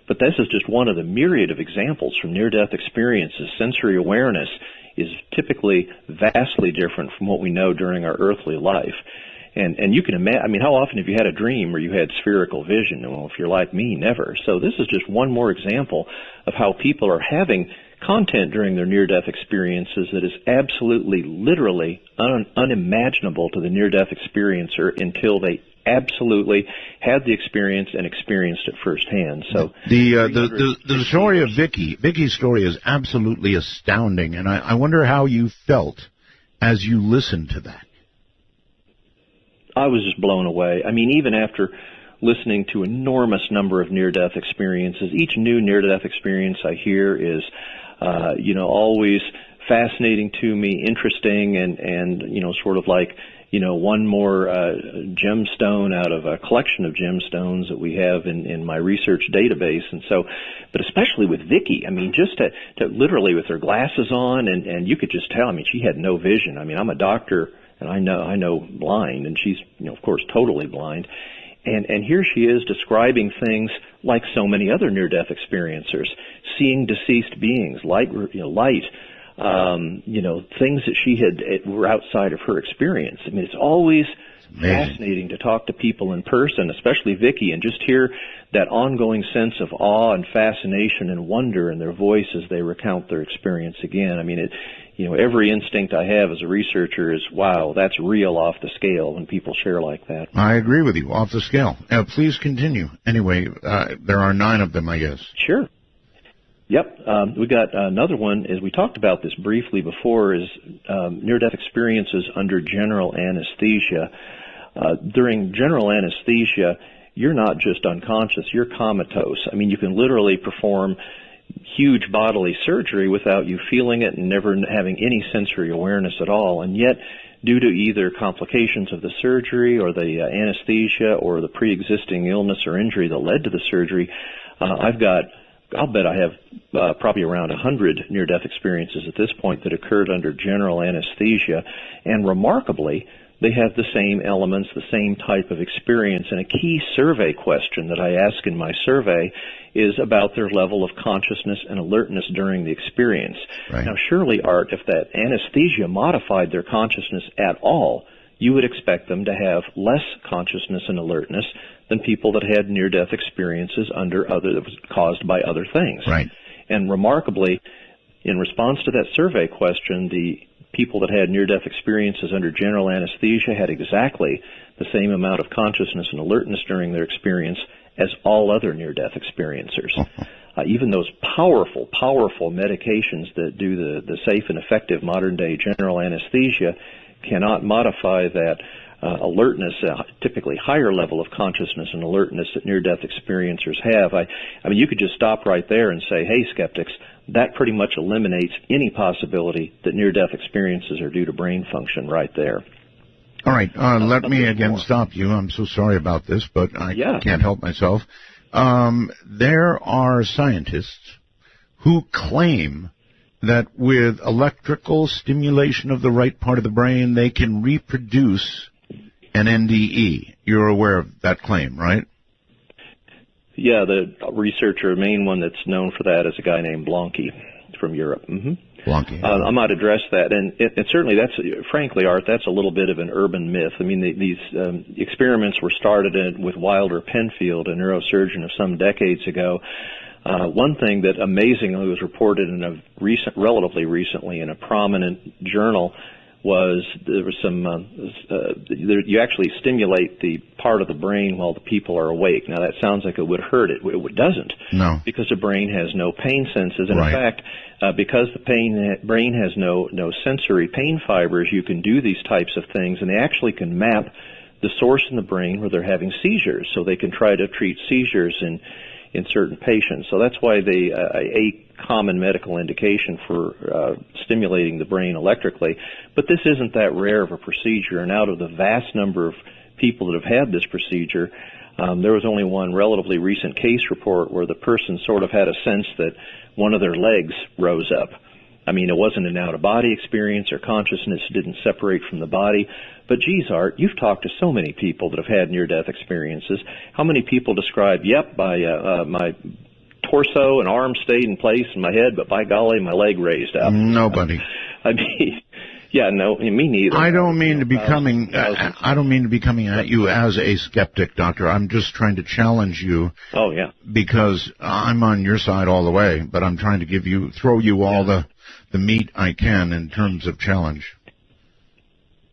But this is just one of the myriad of examples from near-death experiences. Sensory awareness is typically vastly different from what we know during our earthly life. And you can imagine, I mean, how often have you had a dream where you had spherical vision? Well, if you're like me, never. So this is just one more example of how people are having content during their near-death experiences that is absolutely, literally unimaginable to the near-death experiencer until they absolutely had the experience and experienced it firsthand. So the story of Vicky's story is absolutely astounding, and I wonder how you felt as you listened to that. I was just blown away. I mean, even after listening to enormous number of near-death experiences, each new near-death experience I hear is, always fascinating to me, interesting, and sort of like one more gemstone out of a collection of gemstones that we have in my research database. And so, but especially with Vicki, I mean, just to literally with her glasses on, and you could just tell, I mean, she had no vision. I mean, I'm a doctor, and I know blind, and she's, of course, totally blind. And here she is describing things like so many other near-death experiencers, seeing deceased beings, light, things that she were outside of her experience. I mean, it's always fascinating to talk to people in person, especially Vicki, and just hear that ongoing sense of awe and fascination and wonder in their voice as they recount their experience again. I mean, every instinct I have as a researcher is, wow, that's real off the scale when people share like that. I agree with you, off the scale. Please continue. Anyway, there are 9 of them, I guess. Sure. Yep. We got another one, as we talked about this briefly before, is near-death experiences under general anesthesia. During general anesthesia, you're not just unconscious, you're comatose. I mean, you can literally perform huge bodily surgery without you feeling it and never having any sensory awareness at all. And yet, due to either complications of the surgery or the anesthesia or the pre-existing illness or injury that led to the surgery, I'll bet I have probably around 100 near-death experiences at this point that occurred under general anesthesia. And remarkably, they have the same elements, the same type of experience. And a key survey question that I ask in my survey is about their level of consciousness and alertness during the experience. Right. Now, surely, Art, if that anesthesia modified their consciousness at all, you would expect them to have less consciousness and alertness than people that had near-death experiences that was caused by other things. Right. And remarkably, in response to that survey question, the people that had near-death experiences under general anesthesia had exactly the same amount of consciousness and alertness during their experience as all other near-death experiencers. Even those powerful medications that do the safe and effective modern-day general anesthesia cannot modify that alertness, typically higher level of consciousness and alertness that near-death experiencers have. I mean, you could just stop right there and say, hey, skeptics, that pretty much eliminates any possibility that near-death experiences are due to brain function right there. All right, let me again stop you. I'm so sorry about this, but I can't help myself. There are scientists who claim that with electrical stimulation of the right part of the brain, they can reproduce an NDE. You're aware of that claim, right? Yeah, the main one that's known for that is a guy named Blanke from Europe. Mm-hmm. Blanke. I might address that, and certainly frankly, Art, that's a little bit of an urban myth. I mean, these experiments were started with Wilder Penfield, a neurosurgeon of some decades ago. One thing that amazingly was reported relatively recently in a prominent journal was there was you actually stimulate the part of the brain while the people are awake. Now that sounds like it would hurt. It doesn't. No. Because the brain has no pain senses. And right. In fact, because the brain has no sensory pain fibers, you can do these types of things, and they actually can map the source in the brain where they're having seizures, so they can try to treat seizures in certain patients. So that's why a common medical indication for stimulating the brain electrically. But this isn't that rare of a procedure, and out of the vast number of people that have had this procedure, there was only one relatively recent case report where the person sort of had a sense that one of their legs rose up. I mean, it wasn't an out-of-body experience, or consciousness didn't separate from the body. But geez, Art, you've talked to so many people that have had near-death experiences. How many people describe, yep, my torso and arm stayed in place in my head, but by golly, my leg raised up? Nobody. I mean, yeah, no, me neither. I don't mean to be coming at you as a skeptic, Doctor. I'm just trying to challenge you. Oh, yeah. Because I'm on your side all the way, but I'm trying to throw you all the meat I can in terms of challenge.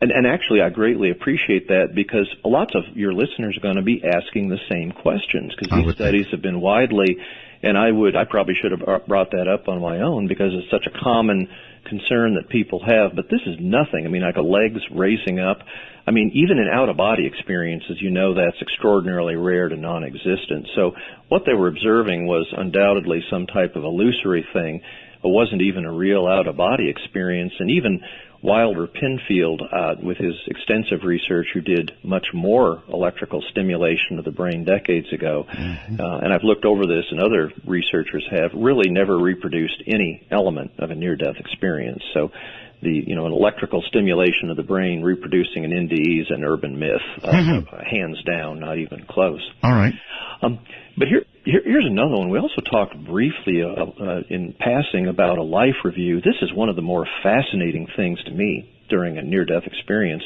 And actually, I greatly appreciate that, because lots of your listeners are going to be asking the same questions, because these studies have been widely, and I probably should have brought that up on my own, because it's such a common concern that people have. But this is nothing. I mean, like a legs raising up. I mean, even in out-of-body experiences, that's extraordinarily rare to non-existent. So what they were observing was undoubtedly some type of illusory thing. wasn't even a real out-of-body experience. And even Wilder Penfield, with his extensive research, who did much more electrical stimulation of the brain decades ago, and I've looked over this, and other researchers have, really never reproduced any element of a near-death experience. So an electrical stimulation of the brain reproducing an NDE is an urban myth, hands down, not even close. All right. But here's another one. We also talked briefly in passing about a life review. This is one of the more fascinating things to me during a near-death experience.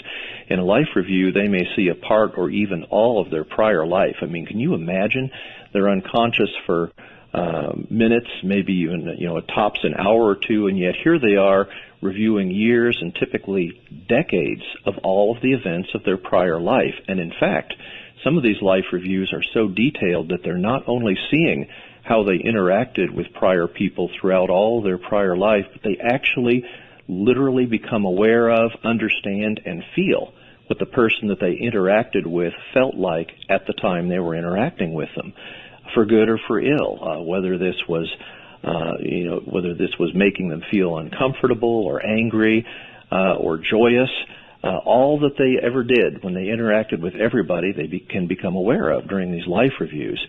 In a life review, they may see a part or even all of their prior life. I mean, can you imagine? They're unconscious for minutes, maybe even tops an hour or two, and yet here they are reviewing years and typically decades of all of the events of their prior life. And in fact, some of these life reviews are so detailed that they're not only seeing how they interacted with prior people throughout all their prior life, but they actually literally become aware of, understand, and feel what the person that they interacted with felt like at the time they were interacting with them, for good or for ill, whether this was making them feel uncomfortable or angry or joyous. All that they ever did when they interacted with everybody, they can become aware of during these life reviews.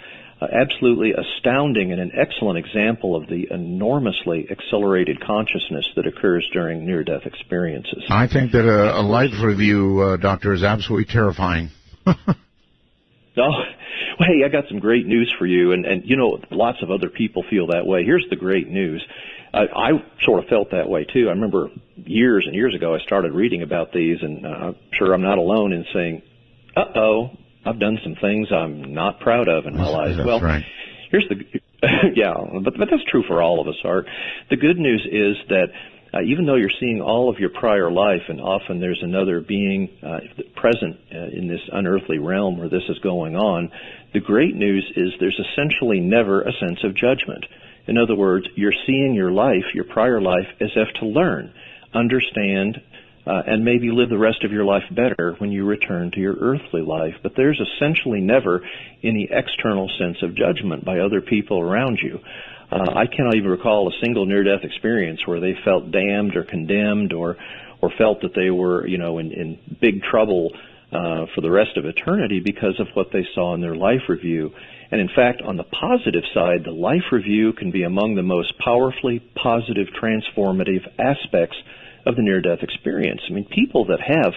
Absolutely astounding, and an excellent example of the enormously accelerated consciousness that occurs during near-death experiences. I think that a life review, Doctor, is absolutely terrifying. Oh, well, hey, I got some great news for you, and lots of other people feel that way. Here's the great news. I sort of felt that way, too. I remember years and years ago I started reading about these, and I'm sure I'm not alone in saying, uh-oh, I've done some things I'm not proud of in my life. That's right. Here's yeah, but that's true for all of us, Art. The good news is that even though you're seeing all of your prior life, and often there's another being present in this unearthly realm where this is going on, the great news is there's essentially never a sense of judgment. In other words, you're seeing your life, your prior life, as if to learn, understand, and maybe live the rest of your life better when you return to your earthly life. But there's essentially never any external sense of judgment by other people around you. I cannot even recall a single near-death experience where they felt damned or condemned or felt that they were, in big trouble for the rest of eternity because of what they saw in their life review. And in fact, on the positive side, the life review can be among the most powerfully positive, transformative aspects of the near-death experience. I mean, people that have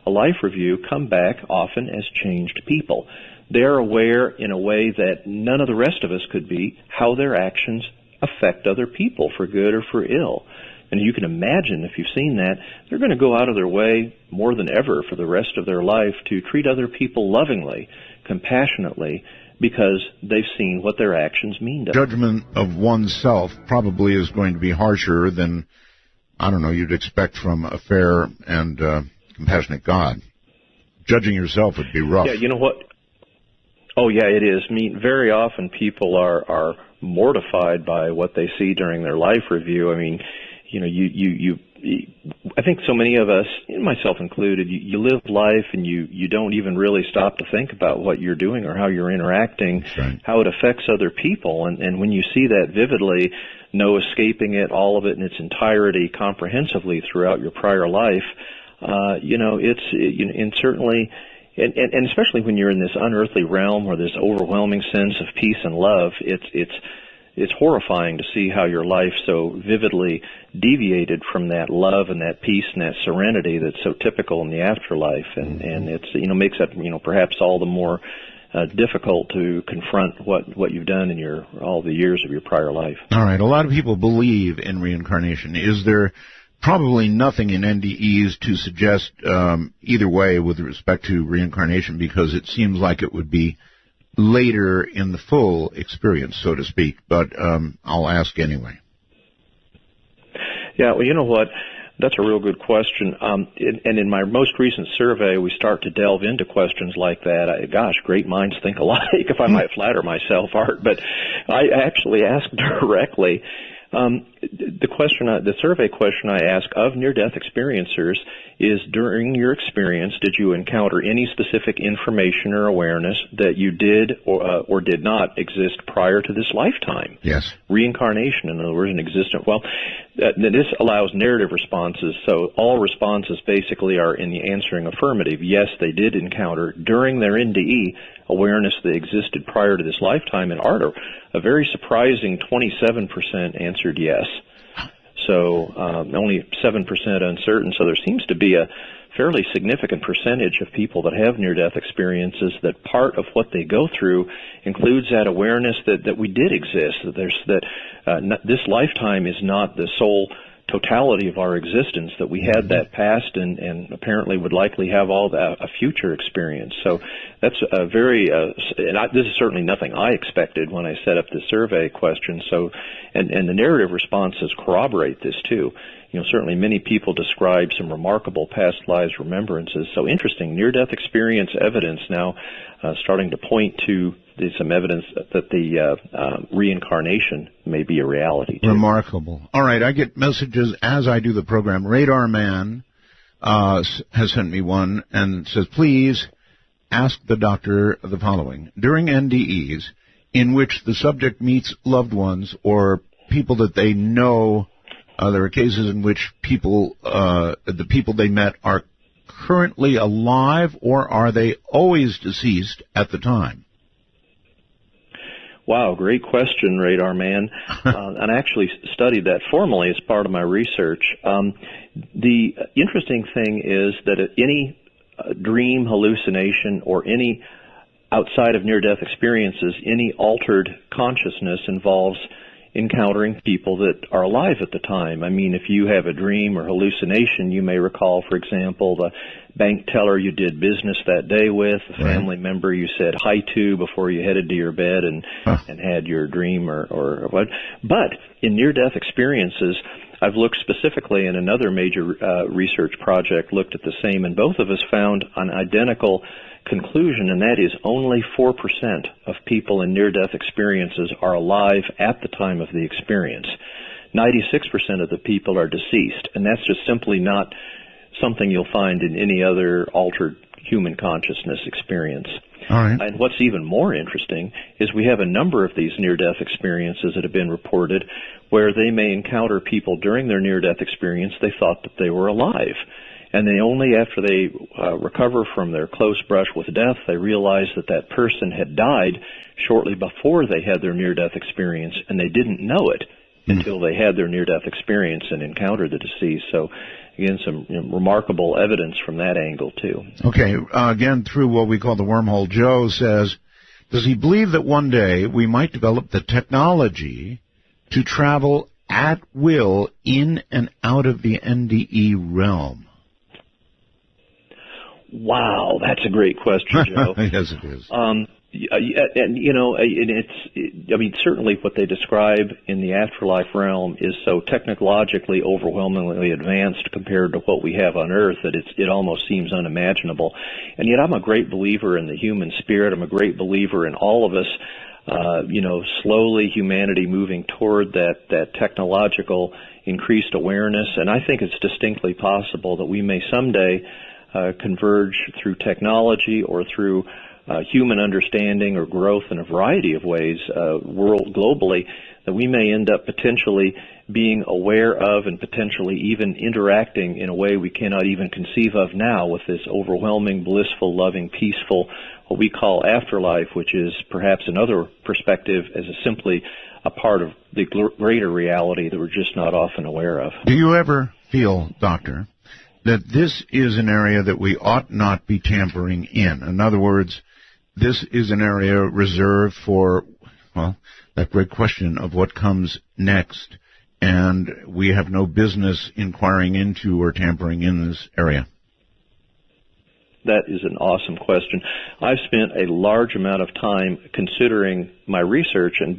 a life review come back often as changed people. They're aware in a way that none of the rest of us could be how their actions affect other people for good or for ill. And you can imagine, if you've seen that, they're going to go out of their way more than ever for the rest of their life to treat other people lovingly, compassionately, because they've seen what their actions mean to them. Judgment of oneself probably is going to be harsher than, you'd expect from a fair and compassionate God. Judging yourself would be rough. Yeah, you know what? Oh, yeah, it is. I mean, very often people are mortified by what they see during their life review. I mean, I think so many of us, myself included, you live life and you don't even really stop to think about what you're doing or how you're interacting, right, how it affects other people. And when you see that vividly, no escaping it, all of it in its entirety, comprehensively throughout your prior life, and certainly, and especially when you're in this unearthly realm where there's overwhelming sense of peace and love, it's horrifying to see how your life so vividly deviated from that love and that peace and that serenity that's so typical in the afterlife, and it's makes that perhaps all the more difficult to confront what you've done in all the years of your prior life. All right, a lot of people believe in reincarnation. Is there probably nothing in NDEs to suggest either way with respect to reincarnation, because it seems like it would be later in the full experience, so to speak, but I'll ask anyway. Yeah, well, you know what? That's a real good question. And in my most recent survey, we start to delve into questions like that. Gosh, great minds think alike, if I might flatter myself, Art. But I actually asked directly, the survey question I ask of near-death experiencers is, during your experience, did you encounter any specific information or awareness that you did or did not exist prior to this lifetime? Yes. Reincarnation, in other words, an existent. Well, this allows narrative responses, so all responses basically are in the answering affirmative. Yes, they did encounter during their NDE awareness that existed prior to this lifetime, and a very surprising 27% answered yes. So only 7% uncertain. So there seems to be a fairly significant percentage of people that have near-death experiences that part of what they go through includes that awareness that we did exist, this lifetime is not the sole totality of our existence, that we had that past and apparently would likely have a future experience. So that's a very, this is certainly nothing I expected when I set up the survey question. So, and the narrative responses corroborate this too. Certainly many people describe some remarkable past lives remembrances. So interesting, near-death experience evidence now starting to point to some evidence that the reincarnation may be a reality too. Remarkable. All right, I get messages as I do the program. Radar Man has sent me one and says, please ask the doctor the following. During NDEs in which the subject meets loved ones or people that they know, there are cases in which the people they met are currently alive, or are they always deceased at the time? Wow, great question, Radar Man. And I actually studied that formally as part of my research. The interesting thing is that any dream, hallucination, or any outside of near-death experiences, any altered consciousness involves encountering people that are alive at the time. I mean, if you have a dream or hallucination, you may recall, for example, the bank teller you did business that day with, a family member you said hi to before you headed to your bed and had your dream or what. But in near-death experiences, I've looked specifically, in another major research project looked at the same, and both of us found an identical conclusion, and that is only 4% of people in near-death experiences are alive at the time of the experience. 96% of the people are deceased, and that's just simply not something you'll find in any other altered human consciousness experience. All right. And what's even more interesting is we have a number of these near-death experiences that have been reported where they may encounter people during their near-death experience they thought that they were alive. And they only after they recover from their close brush with death, they realize that that person had died shortly before they had their near-death experience, and they didn't know it until they had their near-death experience and encountered the deceased. So, again, some remarkable evidence from that angle, too. Okay, again, through what we call the wormhole, Joe says, does he believe that one day we might develop the technology to travel at will in and out of the NDE realm? Wow, that's a great question, Joe. Yes, it is. And certainly what they describe in the afterlife realm is so technologically overwhelmingly advanced compared to what we have on Earth that it almost seems unimaginable. And yet I'm a great believer in the human spirit. I'm a great believer in all of us, slowly humanity moving toward that technological increased awareness. And I think it's distinctly possible that we may someday converge through technology or through human understanding or growth in a variety of ways globally, that we may end up potentially being aware of and potentially even interacting in a way we cannot even conceive of now with this overwhelming, blissful, loving, peaceful, what we call afterlife, which is perhaps another perspective as simply a part of the greater reality that we're just not often aware of. Do you ever feel, Doctor, that this is an area that we ought not be tampering in? In other words, this is an area reserved for, well, that great question of what comes next, and we have no business inquiring into or tampering in this area. That is an awesome question. I've spent a large amount of time considering my research and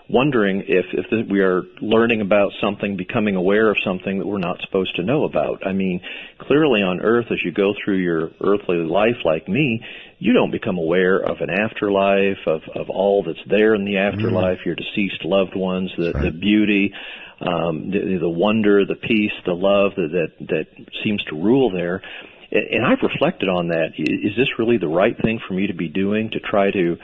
wondering if we are learning about something, becoming aware of something that we're not supposed to know about. I mean, clearly on Earth, as you go through your earthly life like me, you don't become aware of an afterlife, of all that's there in the afterlife, your deceased loved ones, the beauty, the wonder, the peace, the love that seems to rule there. And I've reflected on that. Is this really the right thing for me to be doing, to try to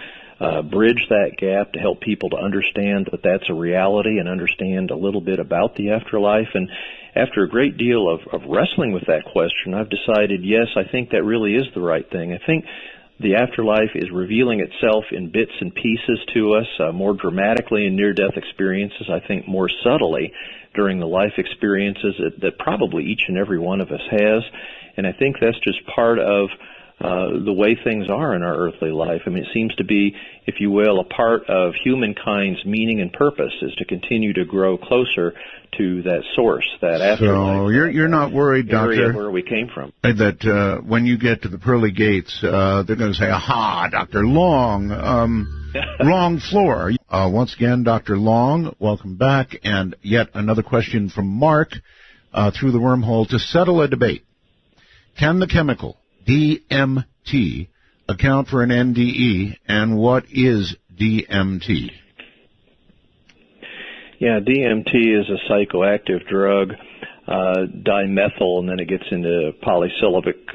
bridge that gap, to help people to understand that that's a reality and understand a little bit about the afterlife? And after a great deal of wrestling with that question, I've decided, yes, I think that really is the right thing. I think the afterlife is revealing itself in bits and pieces to us, more dramatically in near-death experiences, I think more subtly during the life experiences that probably each and every one of us has. And I think that's just part of the way things are in our earthly life. I mean, it seems to be, if you will, a part of humankind's meaning and purpose is to continue to grow closer to that source, that afterlife. So you're not worried, Doctor, where we came from, that when you get to the pearly gates, they're going to say, "Aha, Dr. Long, wrong floor." Once again, Dr. Long, welcome back, and yet another question from Mark through the wormhole to settle a debate. Can the chemical DMT account for an NDE, and what is DMT? Yeah, DMT is a psychoactive drug, dimethyl, and then it gets into polysyllabic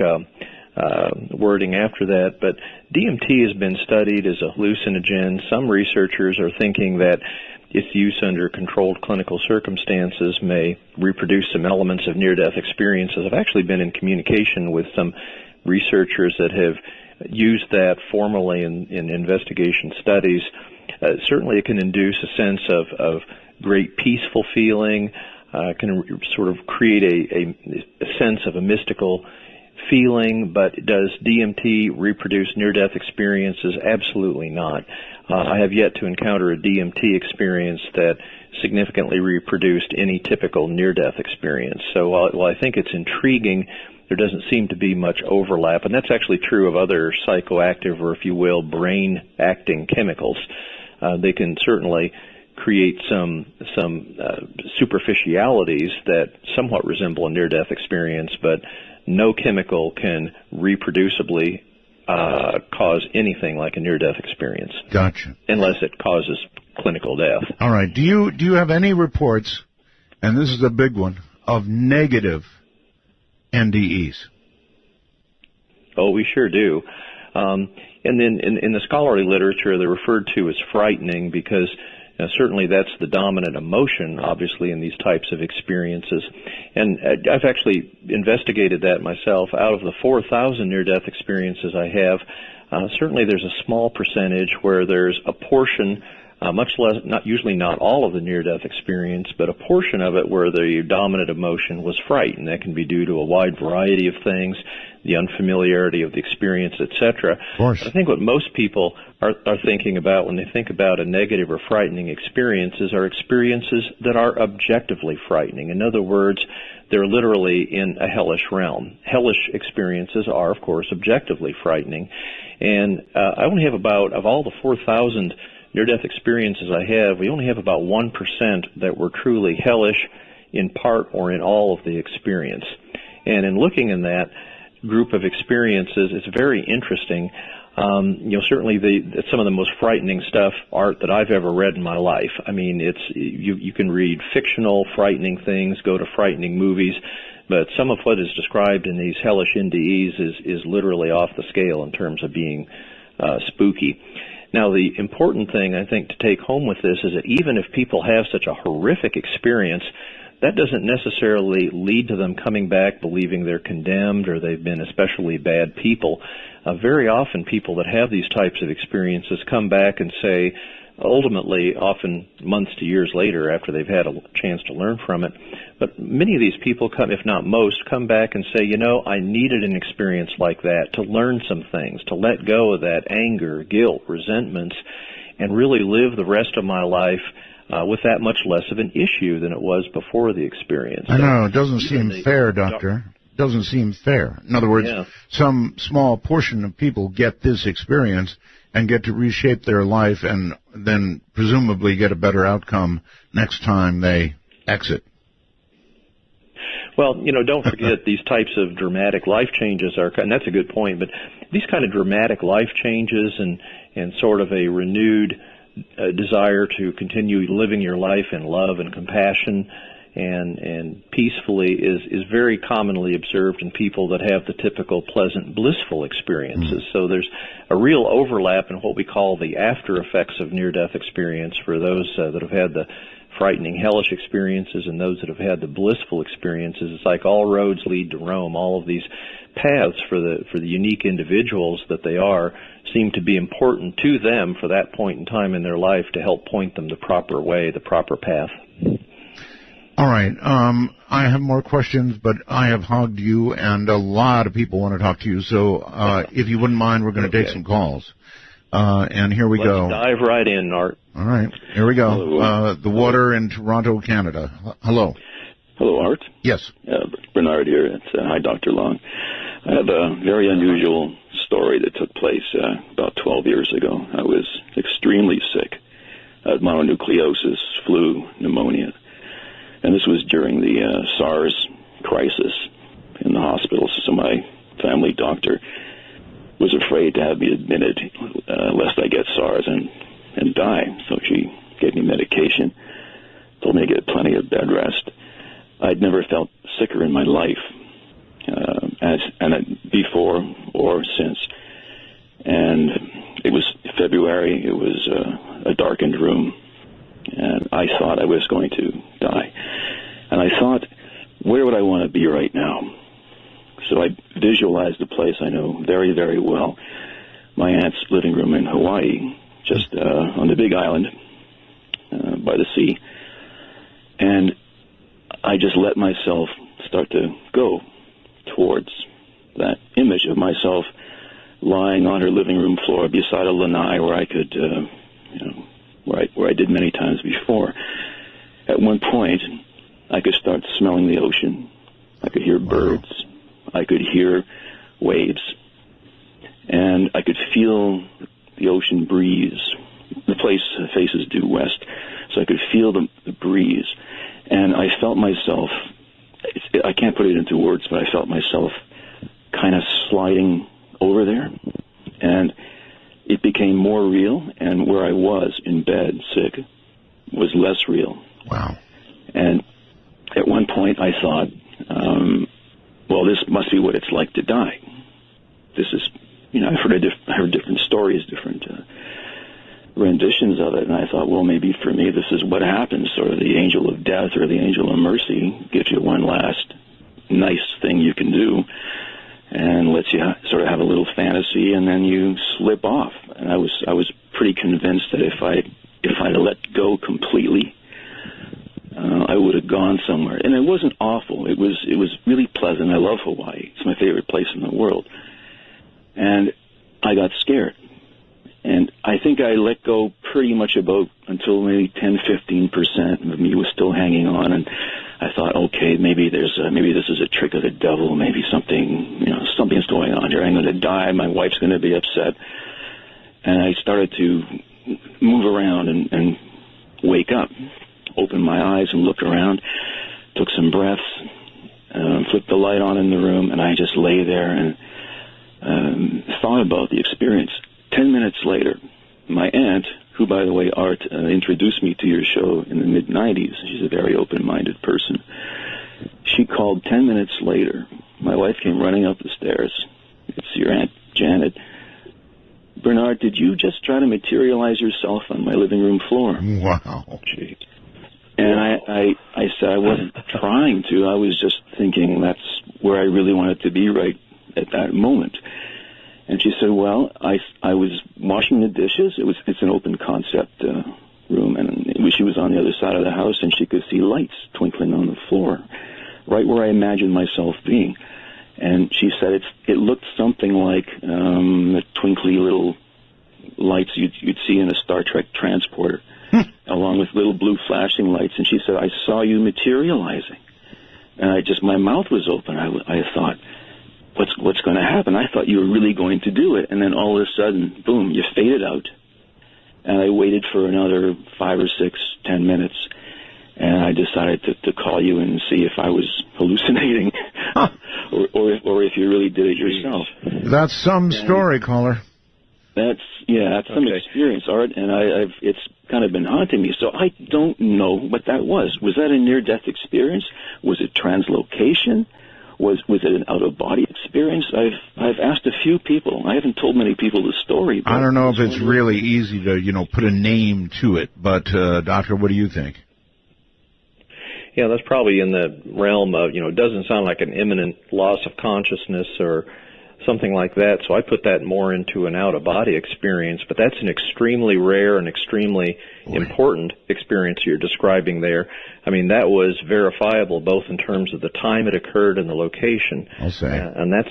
wording after that. But DMT has been studied as a hallucinogen. Some researchers are thinking that its use under controlled clinical circumstances may reproduce some elements of near-death experiences. I've actually been in communication with some researchers that have used that formally in investigation studies. Certainly it can induce a sense of great peaceful feeling, can sort of create a sense of a mystical feeling, but does DMT reproduce near-death experiences? Absolutely not. I have yet to encounter a DMT experience that significantly reproduced any typical near-death experience. So while I think it's intriguing, there doesn't seem to be much overlap, and that's actually true of other psychoactive, or if you will, brain-acting chemicals. They can certainly create some superficialities that somewhat resemble a near-death experience, but no chemical can reproducibly cause anything like a near-death experience. Gotcha. Unless it causes clinical death. All right. Do you have any reports, and this is a big one, of negative NDEs? Oh, we sure do. And then in the scholarly literature, they're referred to as frightening because certainly that's the dominant emotion, obviously, in these types of experiences. And I've actually investigated that myself. Out of the 4,000 near-death experiences I have, certainly there's a small percentage where there's a portion, much less, usually not all of the near-death experience, but a portion of it where the dominant emotion was fright, and that can be due to a wide variety of things, the unfamiliarity of the experience, etc. Of course. I think what most people are thinking about when they think about a negative or frightening experiences are experiences that are objectively frightening. In other words, they're literally in a hellish realm. Hellish experiences are, of course, objectively frightening. And I only have about, of all the 4,000 near-death experiences I have, we only have about 1% that were truly hellish in part or in all of the experience. And in looking in that group of experiences, it's very interesting. Certainly some of the most frightening stuff, art that I've ever read in my life. I mean, you can read fictional, frightening things, go to frightening movies, but some of what is described in these hellish NDEs is literally off the scale in terms of being spooky. Now, the important thing, I think, to take home with this is that even if people have such a horrific experience, that doesn't necessarily lead to them coming back believing they're condemned or they've been especially bad people. Very often people that have these types of experiences come back and say, ultimately, often months to years later after they've had a chance to learn from it, but many of these people come, if not most, come back and say, I needed an experience like that to learn some things, to let go of that anger, guilt, resentments, and really live the rest of my life with that much less of an issue than it was before the experience. I know, it doesn't seem fair, Doctor. doesn't seem fair. In other words, Yeah. some small portion of people get this experience and get to reshape their life and then presumably get a better outcome next time they exit. Well, don't forget these types of dramatic life changes are, and that's a good point, but these kind of dramatic life changes and sort of a renewed desire to continue living your life in love and compassion and peacefully is very commonly observed in people that have the typical pleasant, blissful experiences. So there's a real overlap in what we call the after effects of near-death experience for those that have had the frightening, hellish experiences and those that have had the blissful experiences. It's like all roads lead to Rome. All of these paths for the unique individuals that they are seem to be important to them for that point in time in their life to help point them the proper way, the proper path. All right. I have more questions, but I have hogged you, and a lot of people want to talk to you. So if you wouldn't mind, we're going to take some calls. And here we go. Let's dive right in, Art. All right. Here we go. The water in Toronto, Canada. Hello. Hello, Art. Yes. Bernard here. Hi, Dr. Long. I have a very unusual story that took place about 12 years ago. I was extremely sick. I had mononucleosis, flu, pneumonia. And this was during the SARS crisis in the hospital. So my family doctor was afraid to have me admitted lest I get SARS and die. So she gave me medication, told me to get plenty of bed rest. I'd never felt sicker in my life, before or since. And it was February. It was a darkened room, and I thought I was going to die. And I thought, where would I want to be right now? So I visualized a place I know very, very well, my aunt's living room in Hawaii, just on the Big Island by the sea. And I just let myself start to go towards that image of myself lying on her living room floor beside a lanai where I could, where I did many times before. At one point, I could start smelling the ocean. I could hear birds. I could hear waves. And I could feel the ocean breeze. The place faces due west, so I could feel the breeze. And I felt myself, I can't put it into words, but I felt myself kind of sliding over there. And it became more real, and where I was in bed, sick, was less real. Wow. And at one point I thought, well, this must be what it's like to die. This is, I've heard different stories, different renditions of it, and I thought, well, maybe for me this is what happens, sort of the angel of death or the angel of mercy gives you one last nice thing you can do and lets you sort of have a little fantasy, and then you slip off. And I was pretty convinced that if I'd let go completely, I would have gone somewhere. And it wasn't awful. It was really pleasant. I love Hawaii. It's my favorite place in the world. And I got scared. And I think I let go pretty much about until maybe 10-15% of me was still hanging on. And I thought, okay, maybe this is a trick of the devil. Maybe something's going on here. I'm going to die. My wife's going to be upset. And I started to move around and wake up. Opened my eyes and looked around, took some breaths, flipped the light on in the room, and I just lay there and thought about the experience. 10 minutes later, my aunt, who, by the way, Art, introduced me to your show in the mid-'90s, she's a very open-minded person, she called 10 minutes later. My wife came running up the stairs. It's your Aunt Janet. Bernard, did you just try to materialize yourself on my living room floor? Wow. Gee. And I said I wasn't trying to. I was just thinking that's where I really wanted to be right at that moment. And she said, well, I was washing the dishes. It's an open concept room, and she was on the other side of the house, and she could see lights twinkling on the floor, right where I imagined myself being. And she said it looked something like the twinkly little lights you'd see in a Star Trek transporter, along with little blue flashing lights. And she said, I saw you materializing. and my mouth was open. I thought, what's going to happen? I thought you were really going to do it, and then all of a sudden, boom, you faded out. And I waited for another 5 or 6, 10 minutes, and I decided to call you and see if I was hallucinating, or if you really did it yourself. That's some story, caller. That's some experience, Art, and it's kind of been haunting me. So I don't know what that was. Was that a near-death experience? Was it translocation? Was it an out-of-body experience? I've asked a few people. I haven't told many people the story. But I don't know if it's really easy to, put a name to it. But, Doctor, what do you think? Yeah, that's probably in the realm of, it doesn't sound like an imminent loss of consciousness or something like that. So I put that more into an out-of-body experience. But that's an extremely rare and extremely important experience you're describing there. I mean, that was verifiable both in terms of the time it occurred and the location. I'll say. And that's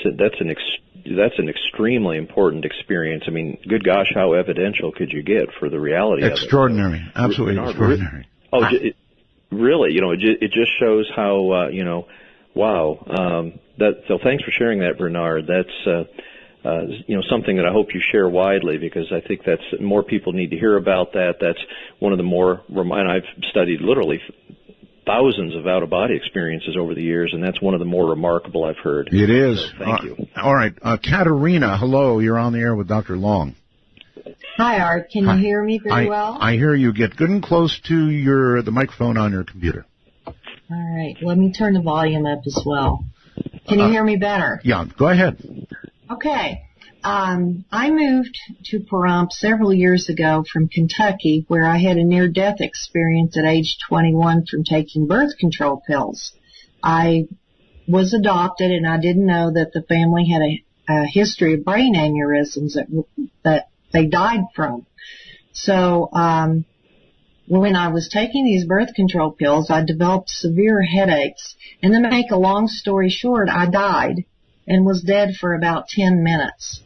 an extremely important experience. I mean, good gosh, how evidential could you get for the reality of it? Extraordinary. Absolutely extraordinary. Really, it just shows how, wow. So thanks for sharing that, Bernard. That's, something that I hope you share widely, because I think that's more people need to hear about that. That's one of the more, and I've studied literally thousands of out-of-body experiences over the years, and that's one of the more remarkable I've heard. It is. So thank you. All right. Katerina, hello. You're on the air with Dr. Long. Hi, Art. Can you hear me very well? I hear you. Get good and close to the microphone on your computer. All right. Let me turn the volume up as well. Can you hear me better? Yeah. Go ahead. Okay. I moved to Pahrump several years ago from Kentucky, where I had a near-death experience at age 21 from taking birth control pills. I was adopted, and I didn't know that the family had a history of brain aneurysms that they died from. So when I was taking these birth control pills, I developed severe headaches. And to make a long story short, I died and was dead for about 10 minutes.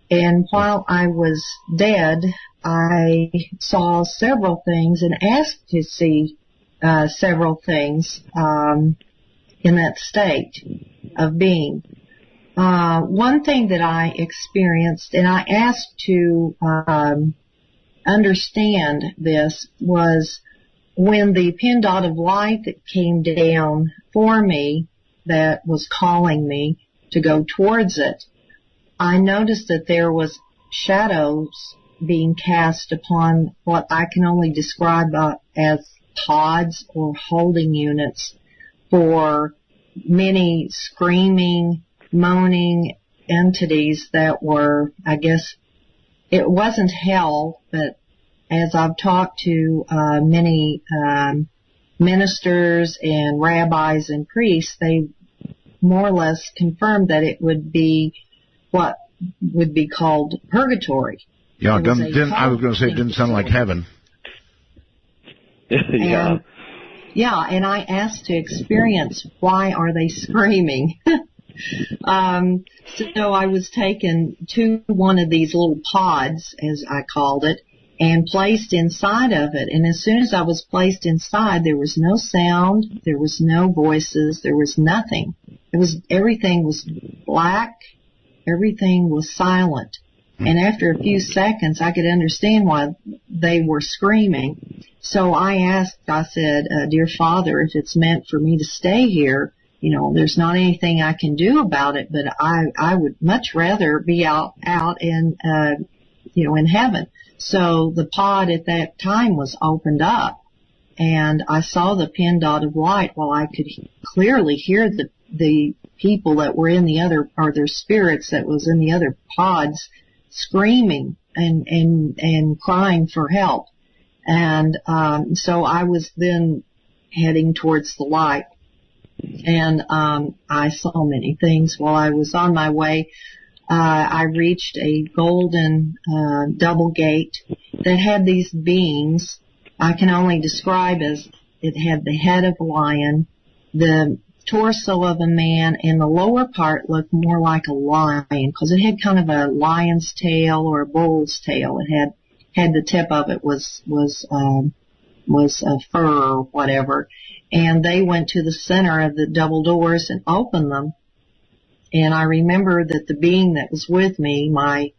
And while I was dead, I saw several things and asked to see several things in that state of being. One thing that I experienced, and I asked to understand this, was when the pin dot of light that came down for me, that was calling me to go towards it, I noticed that there was shadows being cast upon what I can only describe as pods or holding units for many screaming, moaning entities that were, I guess, it wasn't hell, but as I've talked to many ministers and rabbis and priests, they more or less confirmed that it would be what would be called purgatory. Yeah, I was going to say it didn't sound like heaven. Yeah. And I asked to experience, why are they screaming? So I was taken to one of these little pods, as I called it, and placed inside of it. And as soon as I was placed inside, there was no sound, there was no voices, there was nothing. Everything was black, everything was silent. And after a few seconds, I could understand why they were screaming. So I said, Dear Father, if it's meant for me to stay here, there's not anything I can do about it, but I would much rather be out in, in heaven. So the pod at that time was opened up, and I saw the pin dot of light while I could clearly hear the people that were in the other, or their spirits that was in the other pods, screaming and crying for help. And so I was then heading towards the light. And I saw many things. While I was on my way, I reached a golden double gate that had these beings I can only describe as it had the head of a lion, the torso of a man, and the lower part looked more like a lion because it had kind of a lion's tail or a bull's tail. It had the tip of it was was fur or whatever. And they went to the center of the double doors and opened them. And I remember that the being that was with me, my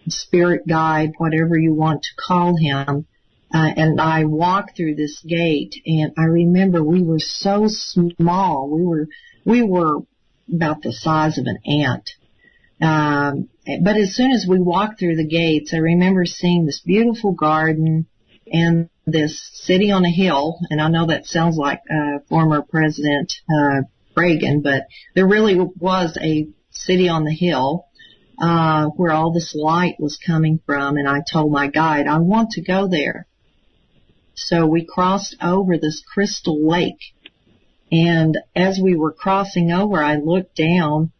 spirit guide, whatever you want to call him, and I walked through this gate, and I remember we were so small. We were about the size of an ant. But as soon as we walked through the gates, I remember seeing this beautiful garden and this city on a hill. And I know that sounds like former President Reagan, but there really was a city on the hill where all this light was coming from. And I told my guide, I want to go there. So we crossed over this crystal lake. And as we were crossing over, I looked down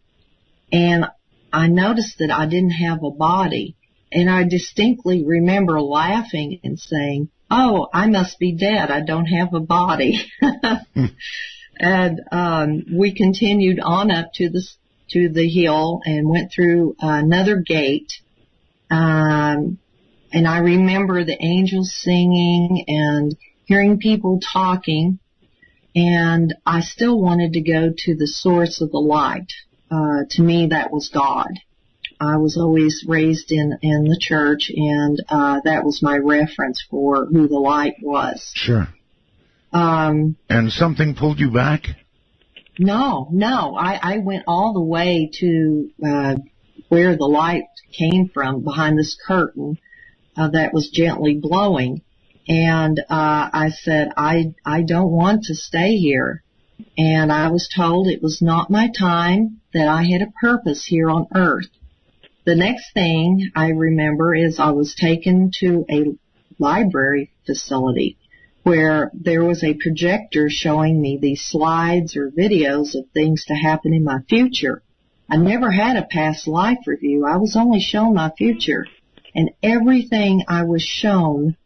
and I noticed that I didn't have a body. And I distinctly remember laughing and saying, oh, I must be dead. I don't have a body. And we continued on up to the hill and went through another gate. And I remember the angels singing and hearing people talking. And I still wanted to go to the source of the light. To me, that was God. I was always raised in the church, and that was my reference for who the light was. Sure. And something pulled you back? No. I went all the way to where the light came from, behind this curtain that was gently blowing. And I said, I don't want to stay here. And I was told it was not my time, that I had a purpose here on earth. The next thing I remember is I was taken to a library facility where there was a projector showing me these slides or videos of things to happen in my future. I never had a past life review. I was only shown my future. And everything I was shown,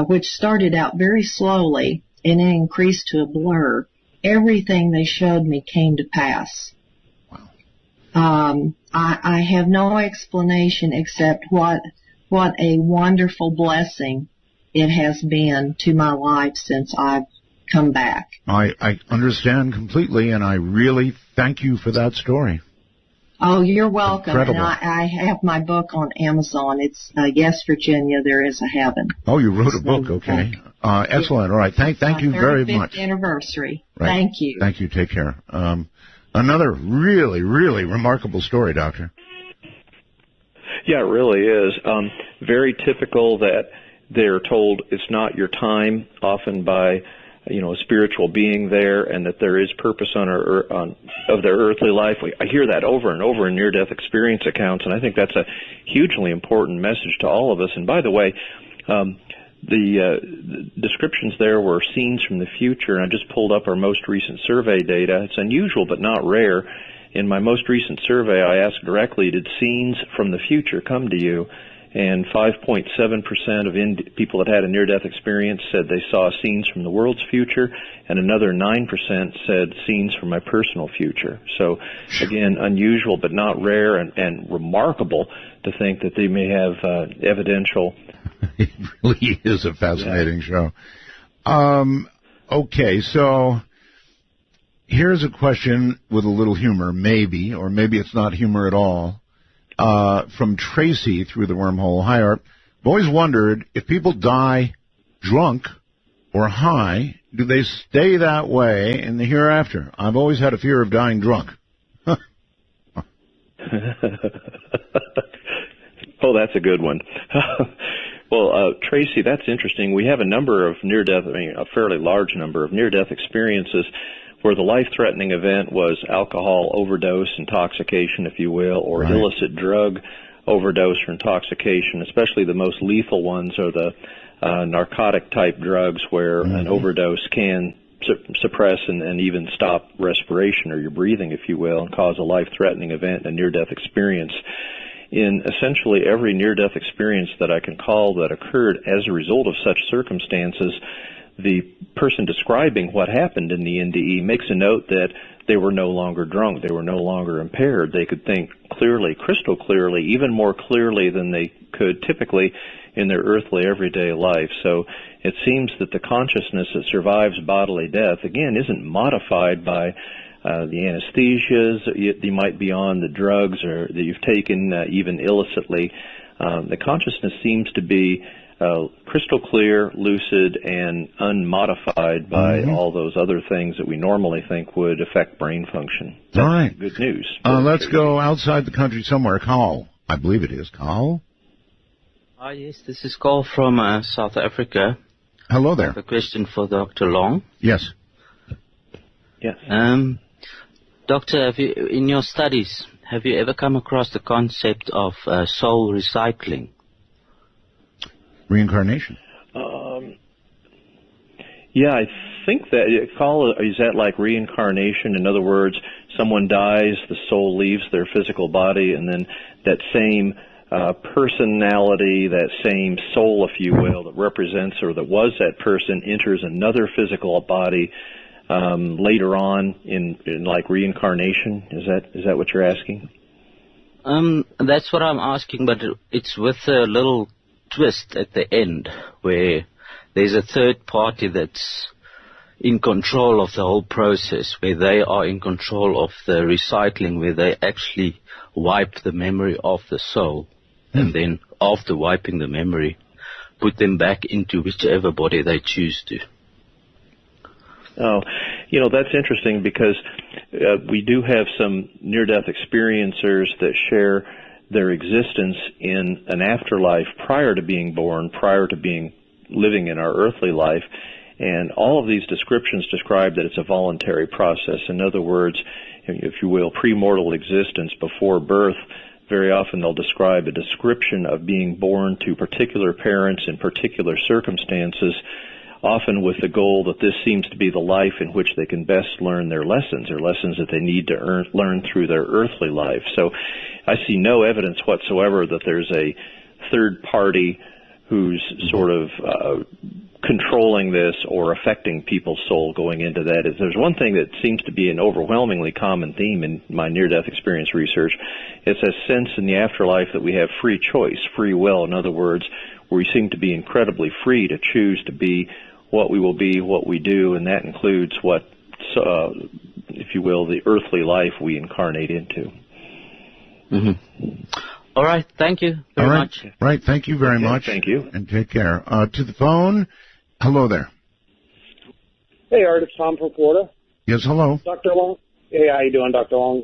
which started out very slowly and it increased to a blur, everything they showed me came to pass. Wow. I have no explanation except what a wonderful blessing it has been to my life since I've come back. I understand completely, and I really thank you for that story. Oh, you're welcome. Incredible. And I have my book on Amazon. It's Yes, Virginia, There Is a Heaven. Oh, you wrote a book, okay. Excellent. All right. Thank you very much. 35th anniversary. Right. Thank you. Thank you. Take care. Another really, really remarkable story, Doctor. Yeah, it really is. Very typical that they're told it's not your time, often by a spiritual being there, and that there is purpose of their earthly life. I hear that over and over in near-death experience accounts, and I think that's a hugely important message to all of us. And by the way, the descriptions there were scenes from the future, and I just pulled up our most recent survey data. It's unusual but not rare. In my most recent survey, I asked directly, did scenes from the future come to you? And 5.7% of people that had a near-death experience said they saw scenes from the world's future, and another 9% said scenes from my personal future. So, again, unusual but not rare, and remarkable to think that they may have evidential. It really is a fascinating show. Okay, so here's a question with a little humor, maybe, or maybe it's not humor at all. From Tracy through the wormhole. Hi, Art. I've always wondered if people die drunk or high, do they stay that way in the hereafter? I've always had a fear of dying drunk. Oh, that's a good one. Well, Tracy, that's interesting. We have a number of a fairly large number of near-death experiences where the life-threatening event was alcohol overdose, intoxication, if you will, or right. illicit drug overdose or intoxication. Especially the most lethal ones are the narcotic-type drugs where an overdose can suppress and even stop respiration or your breathing, if you will, and cause a life-threatening event, a near-death experience. In essentially every near-death experience that I can call that occurred as a result of such circumstances, the person describing what happened in the NDE makes a note that they were no longer drunk, they were no longer impaired. They could think clearly, crystal clearly, even more clearly than they could typically in their earthly everyday life. So it seems that the consciousness that survives bodily death, again, isn't modified by the anesthesias you might be on, the drugs or that you've taken even illicitly. The consciousness seems to be crystal clear, lucid, and unmodified by all those other things that we normally think would affect brain function. That's all right. Good news. Let's go outside the country somewhere. Carl, I believe it is. Carl? Yes, this is Carl from South Africa. Hello there. I have a question for Dr. Long. Yes. Yes. Doctor, in your studies, have you ever come across the concept of soul recycling? Reincarnation. Yeah, I think that, is that like reincarnation? In other words, someone dies, the soul leaves their physical body, and then that same personality, that same soul, if you will, that represents or that was that person enters another physical body later on in like reincarnation. Is that what you're asking? That's what I'm asking, but it's with a little twist at the end where there's a third party that's in control of the whole process, where they are in control of the recycling, where they actually wipe the memory of the soul, and then after wiping the memory, put them back into whichever body they choose to. Oh, that's interesting because we do have some near-death experiencers that share their existence in an afterlife prior to being born, prior to living in our earthly life. And all of these descriptions describe that it's a voluntary process. In other words, if you will, premortal existence before birth. Very often they'll describe a description of being born to particular parents in particular circumstances, often with the goal that this seems to be the life in which they can best learn their lessons, or lessons that they need to learn through their earthly life. So I see no evidence whatsoever that there's a third party who's sort of controlling this or affecting people's soul going into that. There's one thing that seems to be an overwhelmingly common theme in my near-death experience research. It's a sense in the afterlife that we have free choice, free will. In other words, we seem to be incredibly free to choose to be what we will be, what we do, and that includes what, if you will, the earthly life we incarnate into. All right. Thank you very much. Right. Thank you very much. Thank you. And take care. To the phone. Hello there. Hey, Art. It's Tom from Florida. Yes, hello. Dr. Long. Hey, how you doing, Dr. Long?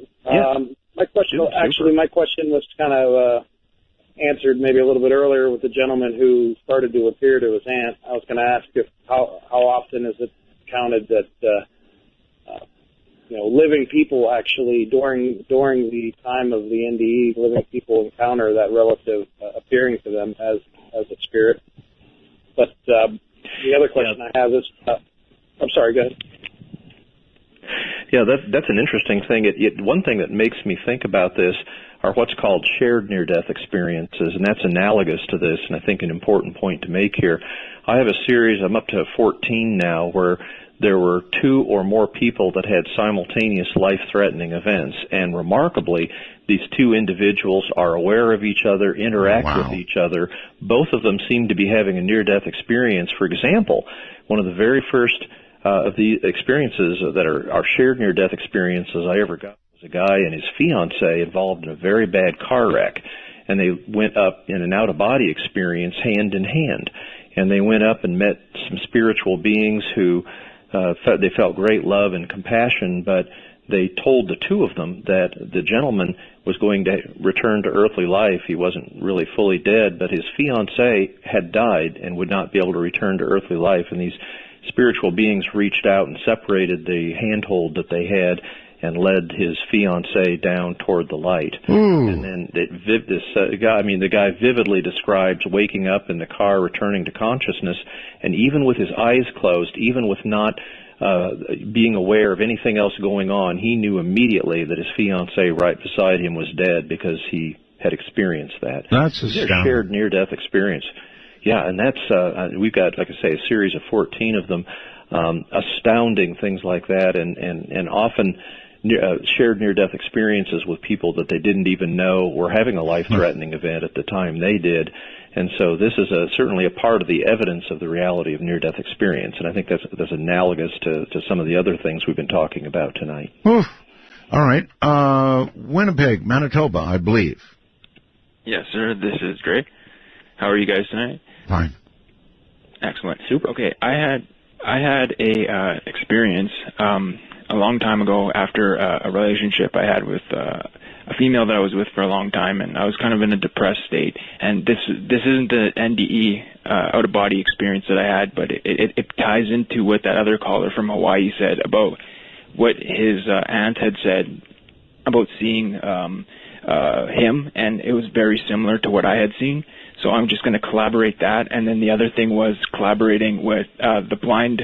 My question was kind of answered maybe a little bit earlier with the gentleman who started to appear to his aunt. I was going to ask how often is it counted that living people actually during the time of the NDE, living people encounter that relative appearing to them as a spirit. But the other question I have is, I'm sorry, go ahead. Yeah, that's an interesting thing. One thing that makes me think about this are what's called shared near-death experiences, and that's analogous to this, and I think an important point to make here. I have a series, I'm up to 14 now, where there were 2 or more people that had simultaneous life-threatening events, and remarkably, these 2 individuals are aware of each other, interact with each other. Both of them seem to be having a near-death experience. For example, one of the very first of the experiences that are shared near-death experiences I ever got was a guy and his fiancée involved in a very bad car wreck, and they went up in an out-of-body experience hand in hand, and they went up and met some spiritual beings who they felt great love and compassion, but they told the 2 of them that the gentleman was going to return to earthly life. He wasn't really fully dead, but his fiancée had died and would not be able to return to earthly life, and these spiritual beings reached out and separated the handhold that they had and led his fiancée down toward the light. And then the guy vividly describes waking up in the car, returning to consciousness, and even with his eyes closed, even with not being aware of anything else going on, he knew immediately that his fiancée right beside him was dead because he had experienced that. That's a astounding. shared near-death experience. Yeah, and that's we've got, like I say, a series of 14 of them, astounding things like that, and often shared near-death experiences with people that they didn't even know were having a life-threatening event at the time they did. And so this is certainly a part of the evidence of the reality of near-death experience, and I think that's analogous to some of the other things we've been talking about tonight. Oof. All right. Winnipeg, Manitoba, I believe. Yes, sir. This is Greg. How are you guys tonight? Fine. Excellent. Super. Okay, I had a experience a long time ago after a relationship I had with a female that I was with for a long time, and I was kind of in a depressed state. And this isn't the NDE out of body experience that I had, but it ties into what that other caller from Hawaii said about what his aunt had said about seeing him, and it was very similar to what I had seen. So I'm just going to collaborate that. And then the other thing was collaborating with the blind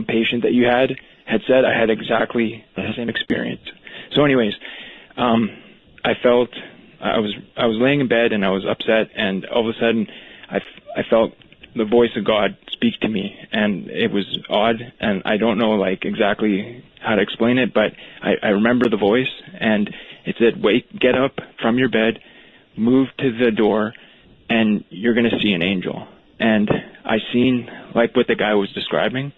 patient that you had said. I had exactly the same experience. So anyways, I felt I was laying in bed and I was upset, and all of a sudden I felt the voice of God speak to me, and it was odd, and I don't know like exactly how to explain it, but I remember the voice, and it said, get up from your bed, move to the door, and you're going to see an angel. And I seen like what the guy was describing,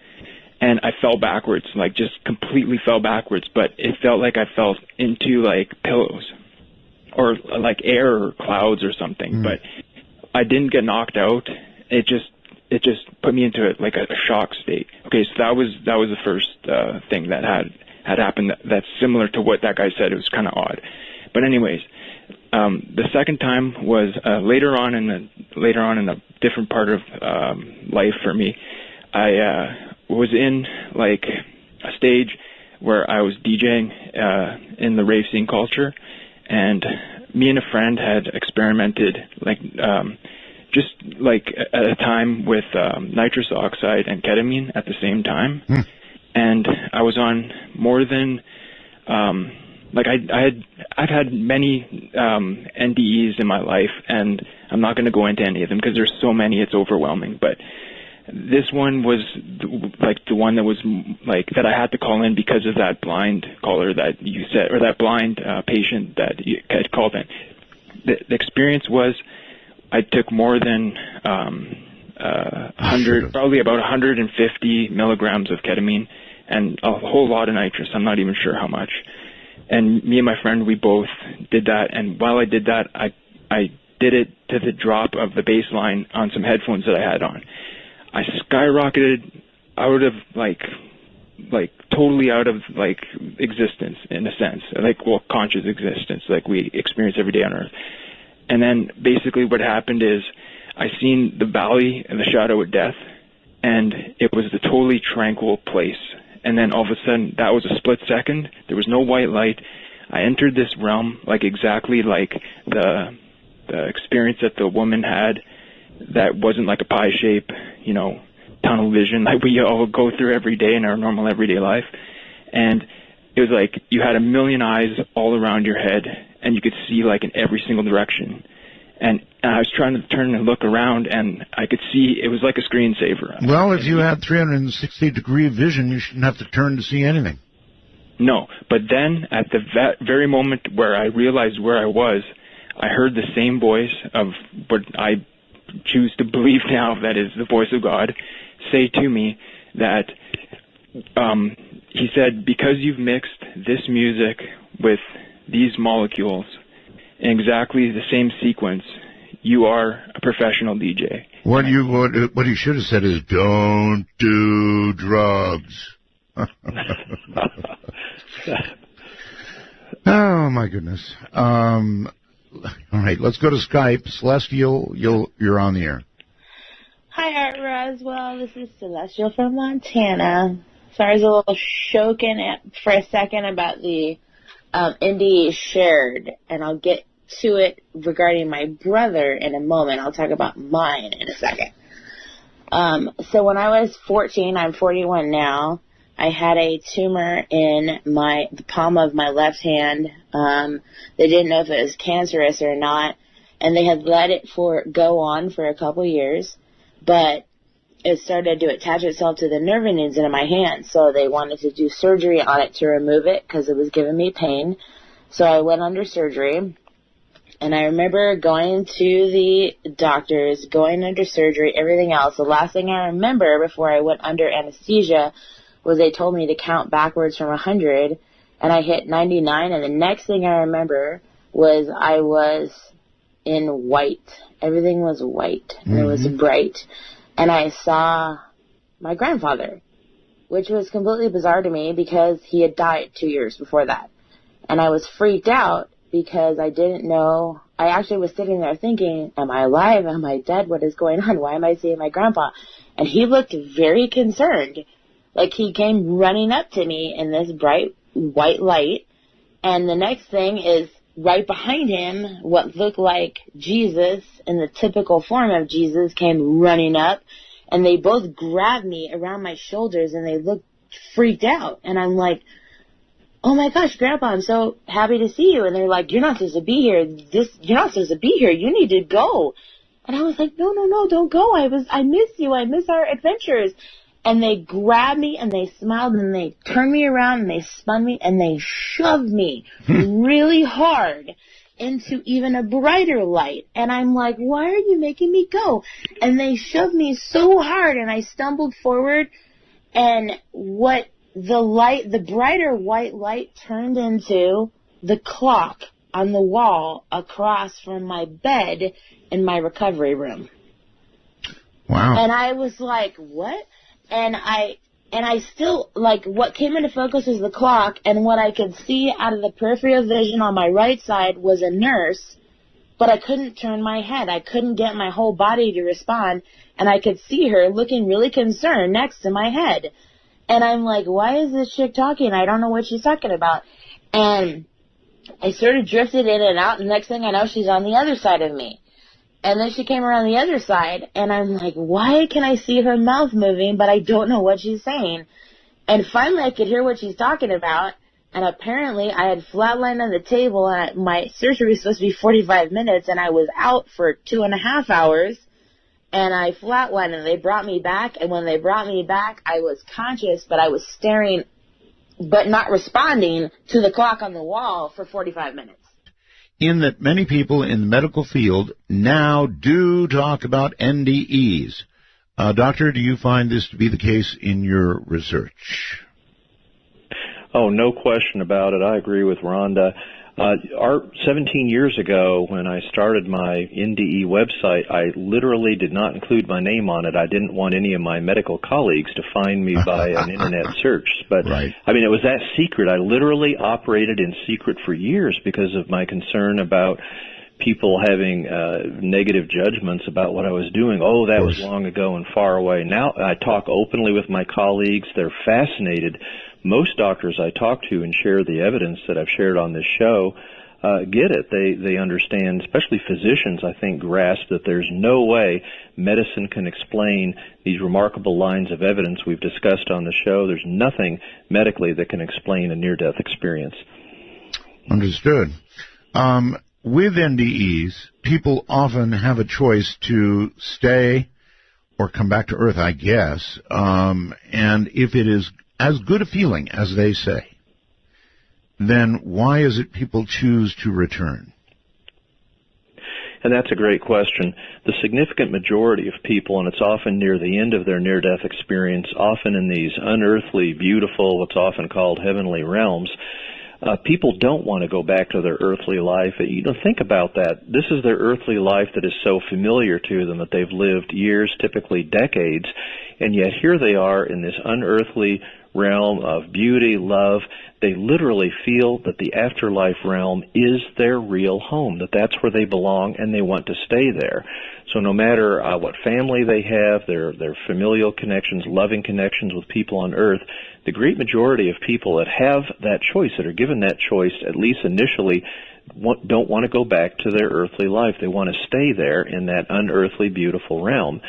and I fell backwards, like just completely fell backwards, but it felt like I fell into like pillows or like air or clouds or something, but I didn't get knocked out. It just put me into like a shock state. Okay, so that was the first thing that had happened that's similar to what that guy said. It was kind of odd. But anyways, the second time was later on in a different part of life for me. I was in like a stage where I was DJing in the rave scene culture, and me and a friend had experimented like just like at a time with nitrous oxide and ketamine at the same time. And I was on more than like I've had many NDEs in my life, and I'm not going to go into any of them because there's so many, it's overwhelming. But this one was like the one that was like that I had to call in because of that blind caller that you said, or that blind patient that you had called in. The experience was I took more than 100, probably about 150 milligrams of ketamine and a whole lot of nitrous. I'm not even sure how much. And me and my friend, we both did that. And while I did that, I did it to the drop of the bass line on some headphones that I had on. I skyrocketed out of like totally out of like existence in a sense, like, well, conscious existence, like we experience every day on Earth. And then basically what happened is I seen the valley and the shadow of death, and it was a totally tranquil place. And then all of a sudden, that was a split second. There was no white light. I entered this realm like exactly like the experience that the woman had, that wasn't like a pie shape, tunnel vision like we all go through every day in our normal everyday life. And it was like you had a million eyes all around your head, and you could see like in every single direction. And I was trying to turn and look around, and I could see it was like a screensaver. Well, if you had 360-degree vision, you shouldn't have to turn to see anything. No, but then at the very moment where I realized where I was, I heard the same voice of what I choose to believe now that is the voice of God say to me that he said, because you've mixed this music with these molecules in exactly the same sequence, you are a professional DJ. What he should have said is, don't do drugs. Oh my goodness. All right, let's go to Skype. Celestial, you're on the air. Hi, Art Roswell. This is Celestial from Montana. Sorry, I was a little shaken for a second about the NDE shared, and I'll get to it regarding my brother in a moment. I'll talk about mine in a second. So when I was 14, I'm 41 now, I had a tumor in the palm of my left hand. They didn't know if it was cancerous or not, and they had let it go on for a couple years. But it started to attach itself to the nerve endings in my hand. So they wanted to do surgery on it to remove it because it was giving me pain. So I went under surgery. And I remember going to the doctors, going under surgery, everything else. The last thing I remember before I went under anesthesia was they told me to count backwards from 100, and I hit 99. And the next thing I remember was I was in white. Everything was white, and it was bright. And I saw my grandfather, which was completely bizarre to me because he had died 2 years before that. And I was freaked out because I didn't know. I actually was sitting there thinking, am I alive? Am I dead? What is going on? Why am I seeing my grandpa? And he looked very concerned. Like he came running up to me in this bright white light. And the next thing is right behind him, what looked like Jesus in the typical form of Jesus came running up. And they both grabbed me around my shoulders and they looked freaked out. And I'm like, oh my gosh, Grandpa, I'm so happy to see you. And they're like, you're not supposed to be here. You're not supposed to be here. You need to go. And I was like, no, don't go. I miss you. I miss our adventures. And they grabbed me and they smiled and they turned me around and they spun me and they shoved me really hard into even a brighter light. And I'm like, why are you making me go? And they shoved me so hard and I stumbled forward, and the brighter white light turned into the clock on the wall across from my bed in my recovery room. Wow. And I was like, what? And I still, like, what came into focus was the clock, and what I could see out of the peripheral vision on my right side was a nurse, but I couldn't turn my head. I couldn't get my whole body to respond, and I could see her looking really concerned next to my head. And I'm like, why is this chick talking? I don't know what she's talking about. And I sort of drifted in and out, and next thing I know, she's on the other side of me. And then she came around the other side, and I'm like, why can I see her mouth moving, but I don't know what she's saying? And finally I could hear what she's talking about, and apparently I had flatlined on the table, and my surgery was supposed to be 45 minutes, and I was out for 2.5 hours. And I flatlined, and they brought me back. And when they brought me back, I was conscious, but I was staring, but not responding to the clock on the wall for 45 minutes. In that many people in the medical field now do talk about NDEs. Doctor, do you find this to be the case in your research? Oh, no question about it. I agree with Rhonda. 17 years ago, when I started my NDE website, I literally did not include my name on it. I didn't want any of my medical colleagues to find me by an internet search. But, right. I mean, it was that secret. I literally operated in secret for years because of my concern about people having negative judgments about what I was doing. Oh, that was long ago and far away. Now I talk openly with my colleagues. They're fascinated. Most doctors I talk to and share the evidence that I've shared on this show get it. They understand, especially physicians, I think, grasp that there's no way medicine can explain these remarkable lines of evidence we've discussed on the show. There's nothing medically that can explain a near-death experience. Understood. With NDEs, people often have a choice to stay or come back to Earth, I guess, and if it is as good a feeling as they say, then why is it people choose to return? And that's a great question. The significant majority of people, and it's often near the end of their near-death experience, often in these unearthly, beautiful, what's often called heavenly realms, people don't want to go back to their earthly life. You don't think about that. This is their earthly life that is so familiar to them that they've lived years, typically decades, and yet here they are in this unearthly realm of beauty, love. They literally feel that the afterlife realm is their real home, that that's where they belong, and they want to stay there. So no matter what family they have, their familial connections, loving connections with people on earth, the great majority of people that have that choice, that are given that choice, at least initially, don't want to go back to their earthly life. They want to stay there in that unearthly, beautiful realm.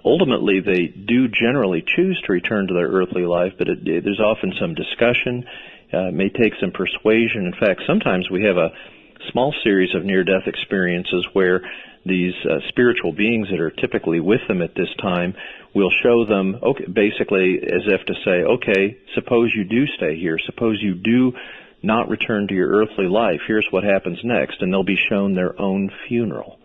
Ultimately, they do generally choose to return to their earthly life, but there's often some discussion. It may take some persuasion. In fact, sometimes we have small series of near-death experiences where these spiritual beings that are typically with them at this time will show them, okay, basically as if to say, okay, suppose you do stay here, suppose you do not return to your earthly life, here's what happens next, and they'll be shown their own funeral.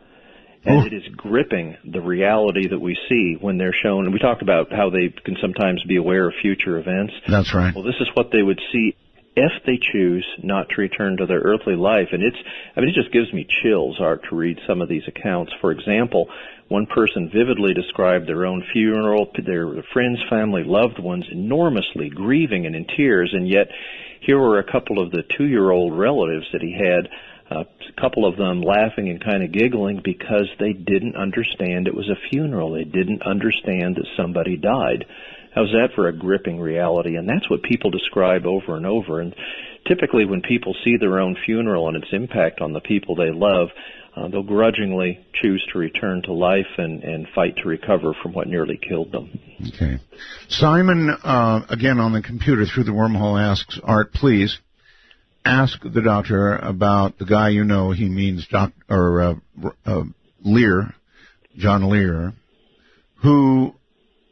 And it is gripping, the reality that we see when they're shown. And we talked about how they can sometimes be aware of future events. That's right. Well, this is what they would see if they choose not to return to their earthly life. And it just gives me chills, Art, to read some of these accounts. For example, one person vividly described their own funeral, their friends, family, loved ones, enormously grieving and in tears, and yet here were a couple of the 2-year-old relatives that he had, a couple of them laughing and kind of giggling because they didn't understand it was a funeral. They didn't understand that somebody died. How's that for a gripping reality? And that's what people describe over and over. And typically when people see their own funeral and its impact on the people they love, they'll grudgingly choose to return to life and fight to recover from what nearly killed them. Okay. Simon, again on the computer through the wormhole, asks, Art, please ask the doctor about the guy you know. He means Lear, John Lear, who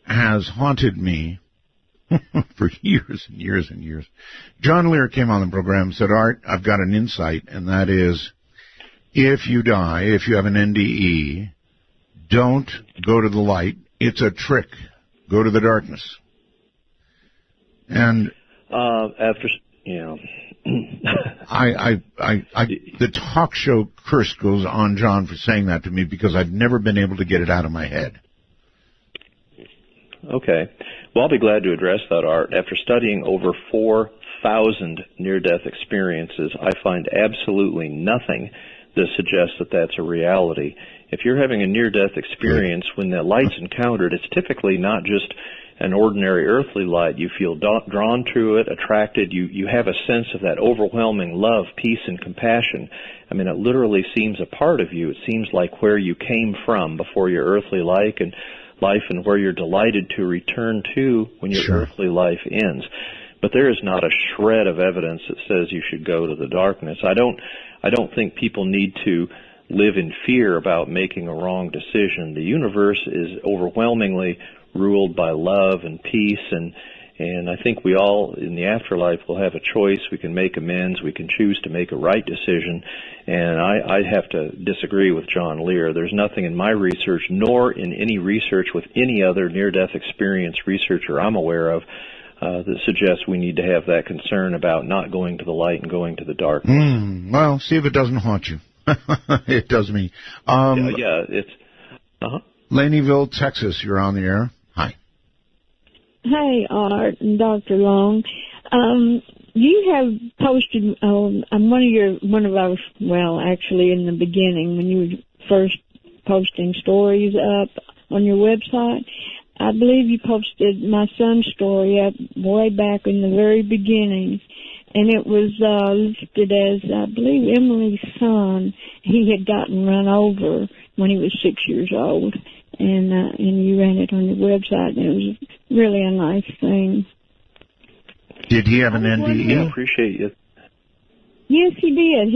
has haunted me for years and years and years. John Lear came on the program and said, Art, I've got an insight, and that is, if you die, if you have an NDE, don't go to the light. It's a trick. Go to the darkness. And the talk show curse goes on John for saying that to me because I've never been able to get it out of my head. Okay. Well, I'll be glad to address that, Art. After studying over 4,000 near-death experiences, I find absolutely nothing that suggests that that's a reality. If you're having a near-death experience, when the light's encountered, it's typically not just an ordinary earthly light. You feel drawn to it, attracted. You have a sense of that overwhelming love, peace, and compassion. I mean, it literally seems a part of you. It seems like where you came from before your earthly life and where you're delighted to return to when your earthly life ends. But there is not a shred of evidence that says you should go to the darkness. I don't think people need to live in fear about making a wrong decision. The universe is overwhelmingly ruled by love and peace, and I think we all in the afterlife will have a choice. We can make amends. We can choose to make a right decision. And I have to disagree with John Lear. There's nothing in my research, nor in any research with any other near-death experience researcher I'm aware of, that suggests we need to have that concern about not going to the light and going to the darkness. Well, see if it doesn't haunt you. It does me. It's... Laneyville, Texas, you're on the air. Hi. Hi, Art and Dr. Long. You have posted on actually in the beginning when you were first posting stories up on your website, I believe you posted my son's story up way back in the very beginning, and it was listed as, I believe, Emily's son. He had gotten run over when he was 6 years old, and you ran it on your website, and it was really a nice thing. Did he have an NDE? I appreciate you. Yes, he did.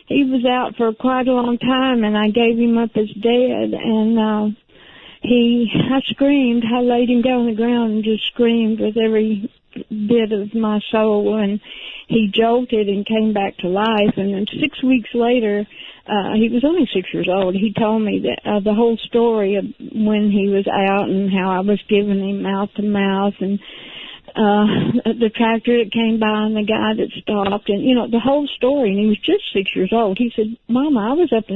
He was out for quite a long time, and I gave him up as dead, and I screamed. I laid him down on the ground and just screamed with every bit of my soul, and he jolted and came back to life. And then 6 weeks later, he was only 6 years old. He told me that the whole story of when he was out and how I was giving him mouth to mouth, and the tractor that came by and the guy that stopped, and the whole story. And he was just 6 years old. He said, "Mama, I was up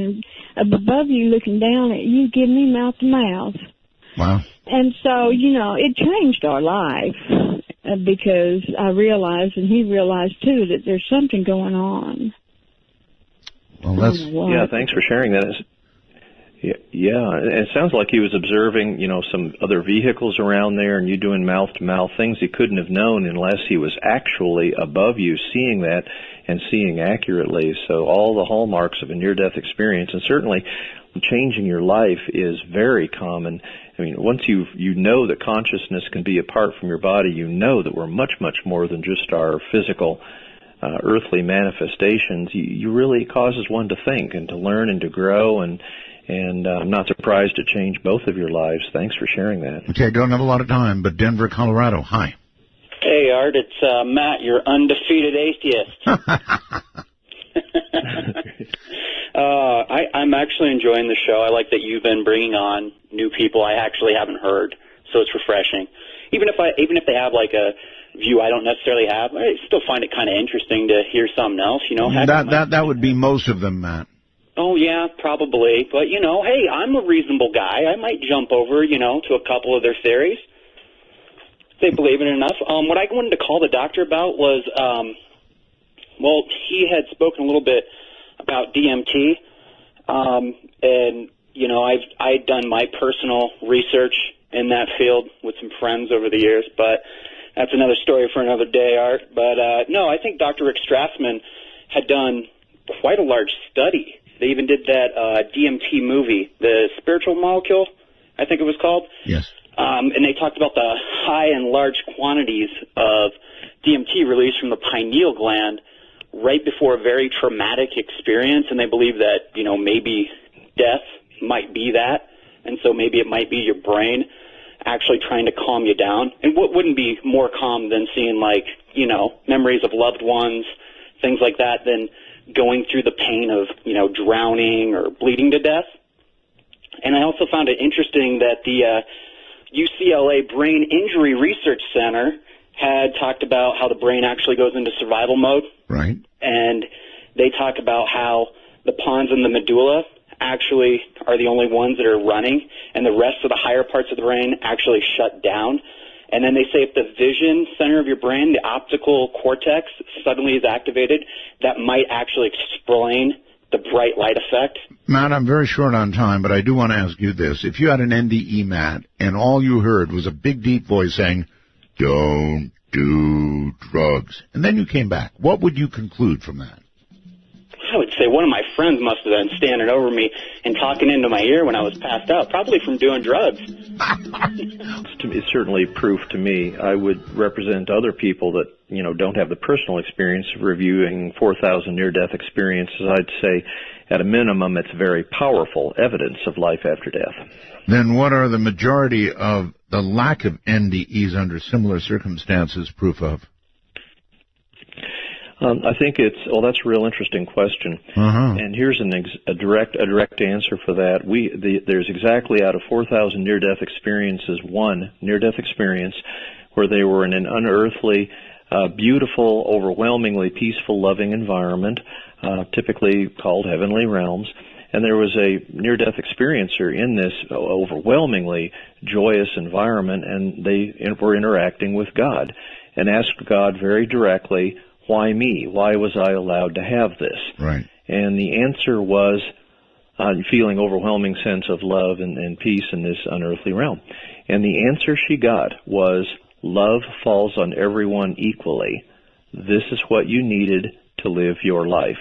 above you looking down at you giving me mouth to mouth." Wow. And so, it changed our life because I realized, and he realized too, that there's something going on. Well, thanks for sharing that. It sounds like he was observing, some other vehicles around there, and you doing mouth-to-mouth things he couldn't have known unless he was actually above you, seeing that and seeing accurately. So all the hallmarks of a near-death experience, and certainly changing your life, is very common. I mean, once you know that consciousness can be apart from your body, you know that we're much, much more than just our physical earthly manifestations, you really causes one to think and to learn and to grow, and I'm not surprised it changed both of your lives. Thanks for sharing that. Okay, I don't have a lot of time, but Denver, Colorado, hi. Hey, Art, it's Matt, your undefeated atheist. I'm actually enjoying the show. I like that you've been bringing on new people I actually haven't heard, so it's refreshing. Even if they have like a view I don't necessarily have, I still find it kind of interesting to hear something else. That would be most of them, Matt. Oh yeah, probably. But hey, I'm a reasonable guy. I might jump over, to a couple of their theories. They believe in it enough. What I wanted to call the doctor about was, he had spoken a little bit about DMT, and I'd done my personal research in that field with some friends over the years, but that's another story for another day, Art. But no, I think Dr. Rick Strassman had done quite a large study. They even did that DMT movie, The Spiritual Molecule, I think it was called. Yes. And they talked about the high and large quantities of DMT released from the pineal gland right before a very traumatic experience, and they believe that, maybe death might be that, and so maybe it might be your brain actually trying to calm you down. And what wouldn't be more calm than seeing, memories of loved ones, things like that, than going through the pain of, drowning or bleeding to death. And I also found it interesting that the UCLA Brain Injury Research Center had talked about how the brain actually goes into survival mode. Right. And they talk about how the pons and the medulla actually are the only ones that are running, and the rest of the higher parts of the brain actually shut down. And then they say if the vision center of your brain, the optical cortex, suddenly is activated, that might actually explain the bright light effect. Matt, I'm very short on time, but I do want to ask you this. If you had an NDE, Matt, and all you heard was a big, deep voice saying, "Don't do drugs," and then you came back, what would you conclude from that? I would say one of my friends must have been standing over me and talking into my ear when I was passed out, probably from doing drugs. It's certainly proof to me. I would represent other people that, don't have the personal experience of reviewing 4,000 near-death experiences. I'd say, at a minimum, it's very powerful evidence of life after death. Then what are the majority of the lack of NDEs under similar circumstances proof of? I think that's a real interesting question. And here's a direct answer for that. There's exactly out of 4,000 near-death experiences, one near-death experience where they were in an unearthly, beautiful, overwhelmingly peaceful, loving environment, typically called heavenly realms. And there was a near-death experiencer in this overwhelmingly joyous environment, and they were interacting with God and asked God very directly, why me? Why was I allowed to have this? Right. And the answer was feeling overwhelming sense of love and peace in this unearthly realm. And the answer she got was, love falls on everyone equally. This is what you needed to live your life.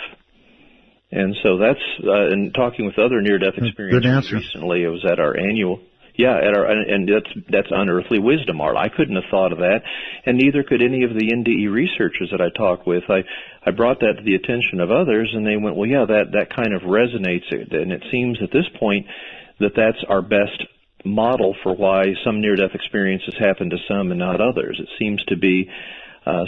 And so that's, and talking with other near-death experiences recently, it was at our annual... Yeah, and that's unearthly wisdom, Art. I couldn't have thought of that, and neither could any of the NDE researchers that I talk with. I brought that to the attention of others, and they went, well, yeah, that kind of resonates, and it seems at this point that that's our best model for why some near-death experiences happen to some and not others. It seems to be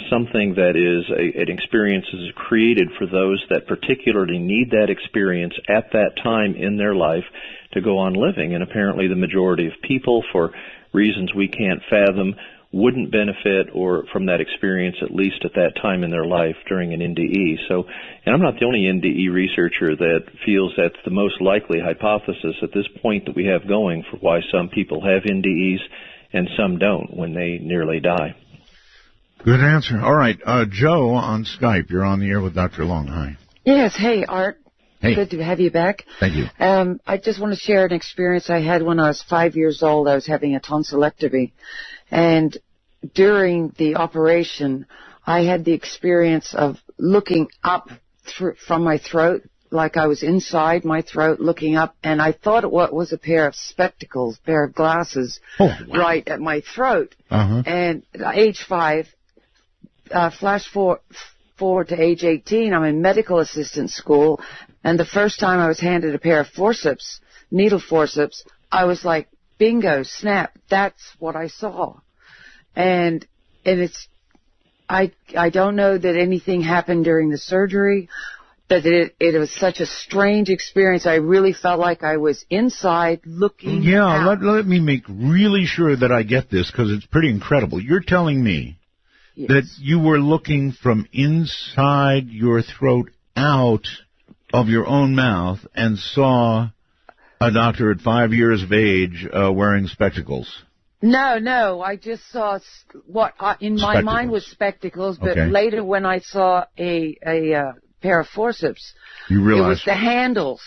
something that is an experience is created for those that particularly need that experience at that time in their life to go on living. And apparently the majority of people, for reasons we can't fathom, wouldn't benefit or from that experience, at least at that time in their life during an NDE. So, and I'm not the only NDE researcher that feels that's the most likely hypothesis at this point that we have going for why some people have NDEs and some don't when they nearly die. Good answer. All right, Joe on Skype. You're on the air with Dr. Long. Hi. Yes. Hey, Art. Hey. Good to have you back. Thank you. I just want to share an experience I had when I was 5 years old. I was having a tonsillectomy. And during the operation, I had the experience of looking up from my throat, like I was inside my throat looking up, and I thought it was a pair of spectacles, pair of glasses, right at my throat. And at age 5, flash forward to age 18. I'm in medical assistant school, and the first time I was handed a pair of forceps, needle forceps, I was like, bingo, snap, that's what I saw. And it's, I don't know that anything happened during the surgery, but it was such a strange experience. I really felt like I was inside looking out. Let me make really sure that I get this, because it's pretty incredible. You're telling me that you were looking from inside your throat out of your own mouth and saw a doctor at 5 years of age wearing spectacles. No, I just saw what in my mind was spectacles, but later when I saw a pair of forceps, you realized it was the handles.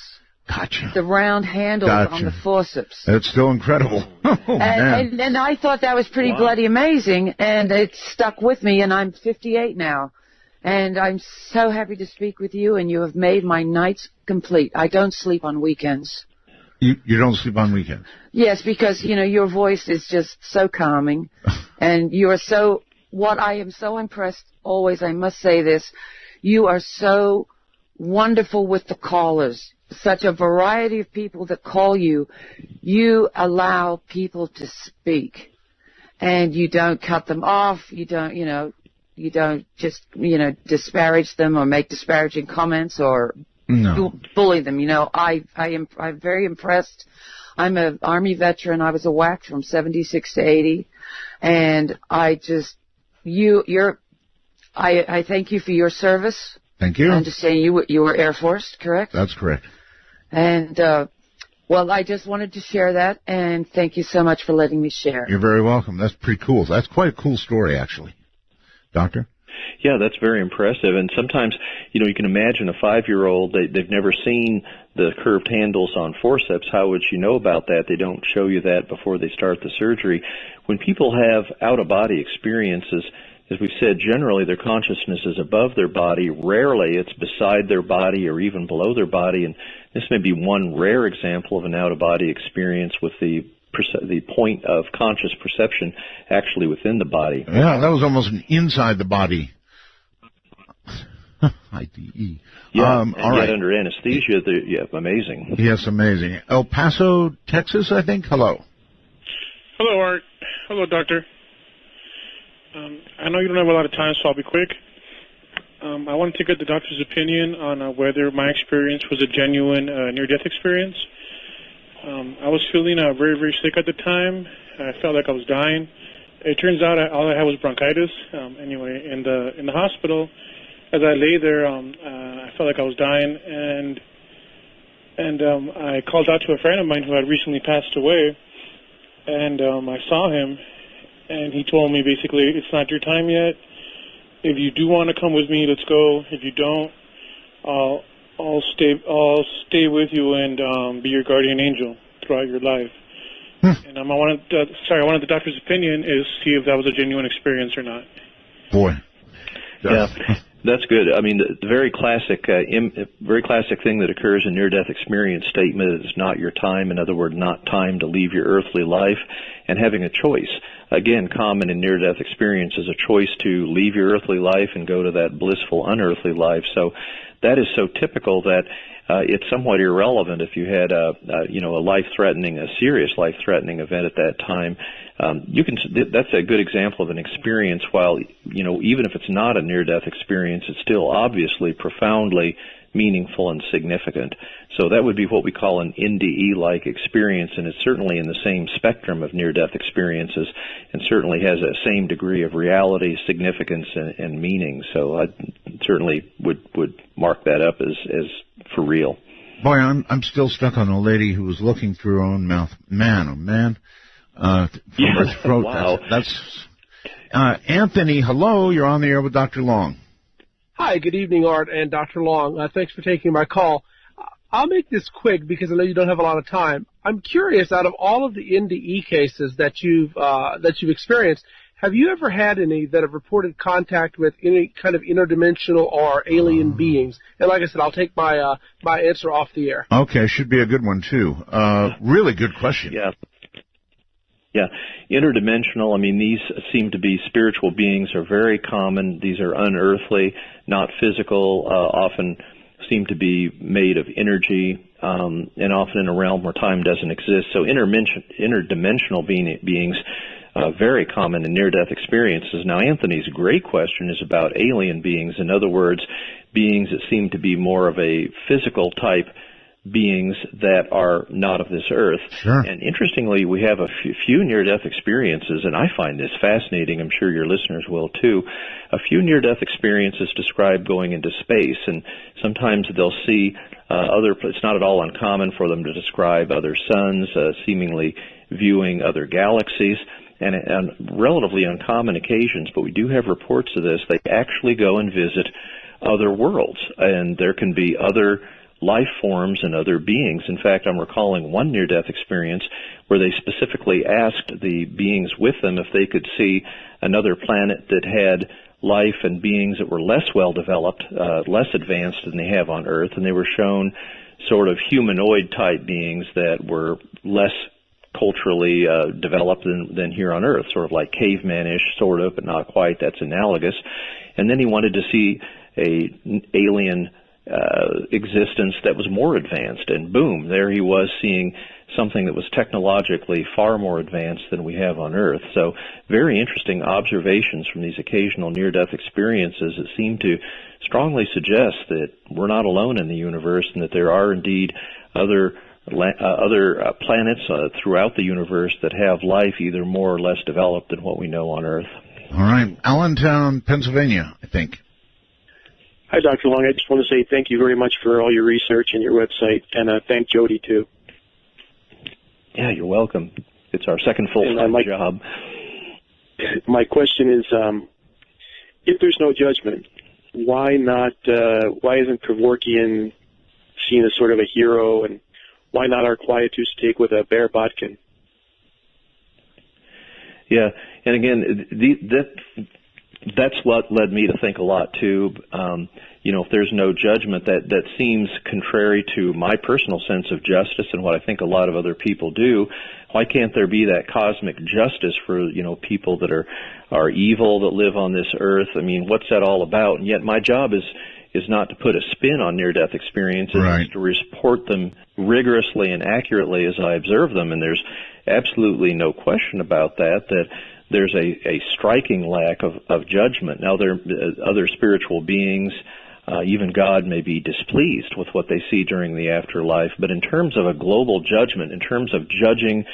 Gotcha. The round handles on the forceps. That's still incredible. And I thought that was pretty bloody amazing, and it stuck with me, and I'm 58 now. And I'm so happy to speak with you, and you have made my nights complete. I don't sleep on weekends. You don't sleep on weekends? Yes, because, your voice is just so calming. And you are so, what I am so impressed always, I must say this, you are so wonderful with the callers. Such a variety of people that call you. You allow people to speak. And you don't cut them off. You don't, you don't just, disparage them or make disparaging comments or bully them. I'm very impressed. I'm an Army veteran. I was a WAC from 76 to 80. And I just, I thank you for your service. Thank you. I understand you were Air Force, correct? That's correct. And, I just wanted to share that, and thank you so much for letting me share. You're very welcome. That's pretty cool. That's quite a cool story, actually. Doctor? Yeah, that's very impressive. And sometimes, you can imagine a 5-year-old, they've never seen the curved handles on forceps. How would you know about that? They don't show you that before they start the surgery. When people have out-of-body experiences, as we've said, generally their consciousness is above their body. Rarely it's beside their body or even below their body. And this may be one rare example of an out-of-body experience with the point of conscious perception actually within the body. Yeah, that was almost an inside the body. IDE. Yeah, and all right. Yet under anesthesia, amazing. Yes, amazing. El Paso, Texas, I think. Hello. Hello, Art. Hello, Doctor. I know you don't have a lot of time, so I'll be quick. I wanted to get the doctor's opinion on whether my experience was a genuine near-death experience. I was feeling very, very sick at the time. I felt like I was dying. It turns out all I had was bronchitis. Anyway, in the hospital, as I lay there, I felt like I was dying, and I called out to a friend of mine who had recently passed away, and I saw him, and he told me basically, it's not your time yet. If you do want to come with me, let's go. If you don't, I'll stay with you and be your guardian angel throughout your life. And I wanted the doctor's opinion is see if that was a genuine experience or not. Boy. Yeah, that's good. I mean, the very classic thing that occurs in near-death experience statement is not your time. In other words, not time to leave your earthly life, and having a choice. Again, common in near-death experience is a choice to leave your earthly life and go to that blissful unearthly life. So that is so typical that it's somewhat irrelevant if you had a serious life-threatening event at that time. That's a good example of an experience. While even if it's not a near-death experience, it's still obviously profoundly meaningful and significant. So that would be what we call an NDE-like experience, and it's certainly in the same spectrum of near-death experiences, and certainly has a same degree of reality, significance, and meaning. So I certainly would mark that up as for real. Boy, I'm still stuck on a lady who was looking through her own mouth. Man, oh man, from her throat. Wow. That's Anthony. Hello, you're on the air with Dr. Long. Hi, good evening, Art and Dr. Long. Thanks for taking my call. I'll make this quick because I know you don't have a lot of time. I'm curious, out of all of the NDE cases that you've experienced, have you ever had any that have reported contact with any kind of interdimensional or alien beings? And like I said, I'll take my answer off the air. Okay, should be a good one too. Really good question. Yeah. Yeah, interdimensional, I mean, these seem to be spiritual beings, are very common. These are unearthly, not physical, often seem to be made of energy, and often in a realm where time doesn't exist. So interdimensional beings, very common in near-death experiences. Now, Anthony's great question is about alien beings. In other words, beings that seem to be more of a physical type beings that are not of this earth. Sure. And interestingly, we have a few near-death experiences, and I find this fascinating. I'm sure your listeners will too. A few near-death experiences describe going into space, and sometimes they'll see it's not at all uncommon for them to describe other suns, seemingly viewing other galaxies, and on relatively uncommon occasions, but we do have reports of this, they actually go and visit other worlds, and there can be other life forms and other beings. In fact, I'm recalling one near-death experience where they specifically asked the beings with them if they could see another planet that had life and beings that were less well-developed, less advanced than they have on Earth, and they were shown sort of humanoid-type beings that were less culturally developed than here on Earth, sort of like caveman-ish, sort of, but not quite. That's analogous. And then he wanted to see an alien existence that was more advanced, and boom, there he was seeing something that was technologically far more advanced than we have on Earth. So very interesting observations from these occasional near-death experiences that seem to strongly suggest that we're not alone in the universe and that there are indeed other planets throughout the universe that have life either more or less developed than what we know on Earth. All right. Allentown, Pennsylvania, I think. Hi, Dr. Long. I just want to say thank you very much for all your research and your website, and thank Jody, too. Yeah, you're welcome. It's our second full-time job. My question is, if there's no judgment, why isn't Kevorkian seen as sort of a hero, and why not our quietus take with a Bear Botkin? Yeah, and again, that's what led me to think a lot too. If there's no judgment, that seems contrary to my personal sense of justice and what I think a lot of other people do. Why can't there be that cosmic justice for people that are evil that live on this earth? I mean, what's that all about? And yet my job is not to put a spin on near-death experiences, right. It's to report them rigorously and accurately as I observe them. And there's absolutely no question about that there's a striking lack of judgment. Now, there are other spiritual beings, even God may be displeased with what they see during the afterlife, but in terms of a global judgment, in terms of judging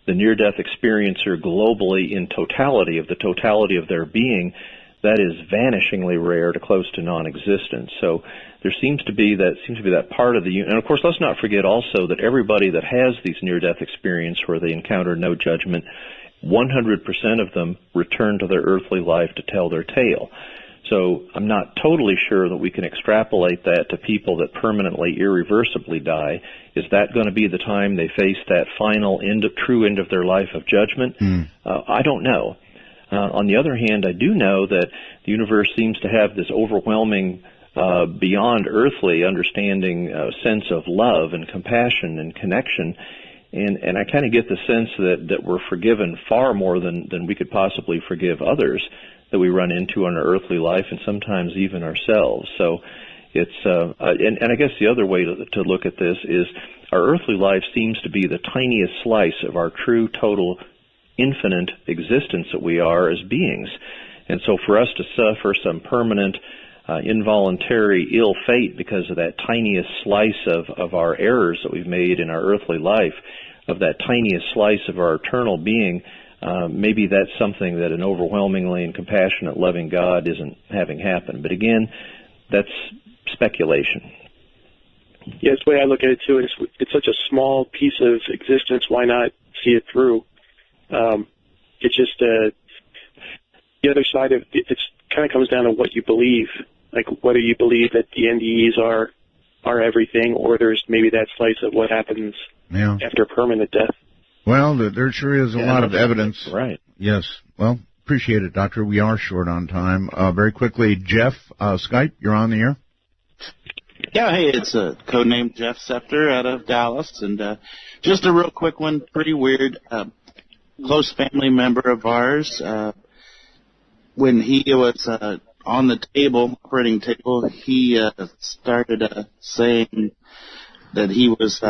the near-death experiencer globally in totality of their being, that is vanishingly rare to close to non-existent. So there seems to be that part of the, and of course, let's not forget also that everybody that has these near-death experiences where they encounter no judgment, 100% of them return to their earthly life to tell their tale. So I'm not totally sure that we can extrapolate that to people that permanently, irreversibly die. Is that going to be the time they face that final true end of their life of judgment? I don't know. On the other hand, I do know that the universe seems to have this overwhelming, beyond earthly understanding sense of love and compassion and connection. And I kind of get the sense that we're forgiven far more than we could possibly forgive others that we run into in our earthly life, and sometimes even ourselves. So it's and I guess the other way to look at this is our earthly life seems to be the tiniest slice of our true, total, infinite existence that we are as beings. And so for us to suffer some permanent involuntary ill fate because of that tiniest slice of our errors that we've made in our earthly life, of that tiniest slice of our eternal being, maybe that's something that an overwhelmingly and compassionate, loving God isn't having happen. But again, that's speculation. Yes, the way I look at it too, it's such a small piece of existence. Why not see it through? It's just the other side of it. Kind of comes down to what you believe. Like whether you believe that the NDEs are everything, or there's maybe that slice of what happens after permanent death. Well, there sure is a lot of evidence. Right. Yes. Well, appreciate it, Doctor. We are short on time. Very quickly, Jeff, Skype, you're on the air. Yeah, hey, it's a codename Jeff Scepter out of Dallas, and just a real quick one, pretty weird. close family member of ours. When he was on the operating table, he started saying that he was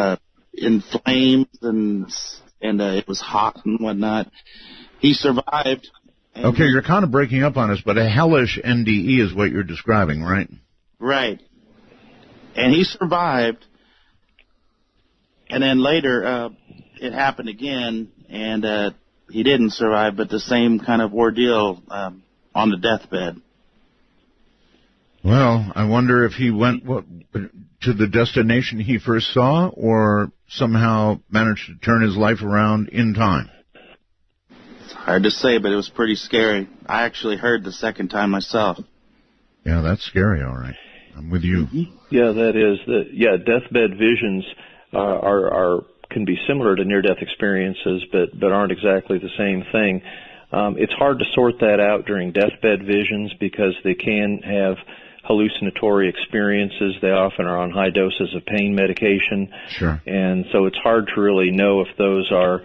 in flames and it was hot and whatnot. He survived. Okay, you're kind of breaking up on us, but a hellish NDE is what you're describing, right? Right. And he survived. And then later, it happened again, and he didn't survive, but the same kind of ordeal on the deathbed. Well, I wonder if he went to the destination he first saw, or somehow managed to turn his life around in time. It's hard to say, but it was pretty scary. I actually heard the second time myself. Yeah, that's scary, all right. I'm with you. Mm-hmm. Yeah, that is. Deathbed visions can be similar to near-death experiences, but aren't exactly the same thing. It's hard to sort that out during deathbed visions because they can have hallucinatory experiences. They often are on high doses of pain medication. Sure. And so it's hard to really know if those are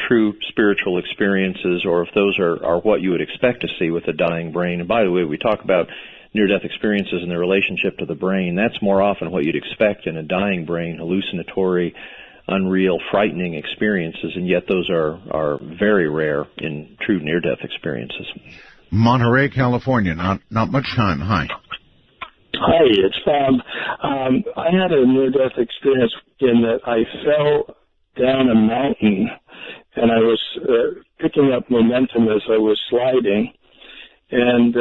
true spiritual experiences or if those are what you would expect to see with a dying brain. And by the way, we talk about near-death experiences and their relationship to the brain. That's more often what you'd expect in a dying brain, hallucinatory, unreal, frightening experiences, and yet those are very rare in true near-death experiences. Monterey, California, not much time. Hi. Hi, it's Bob. I had a near-death experience in that I fell down a mountain, and I was picking up momentum as I was sliding, and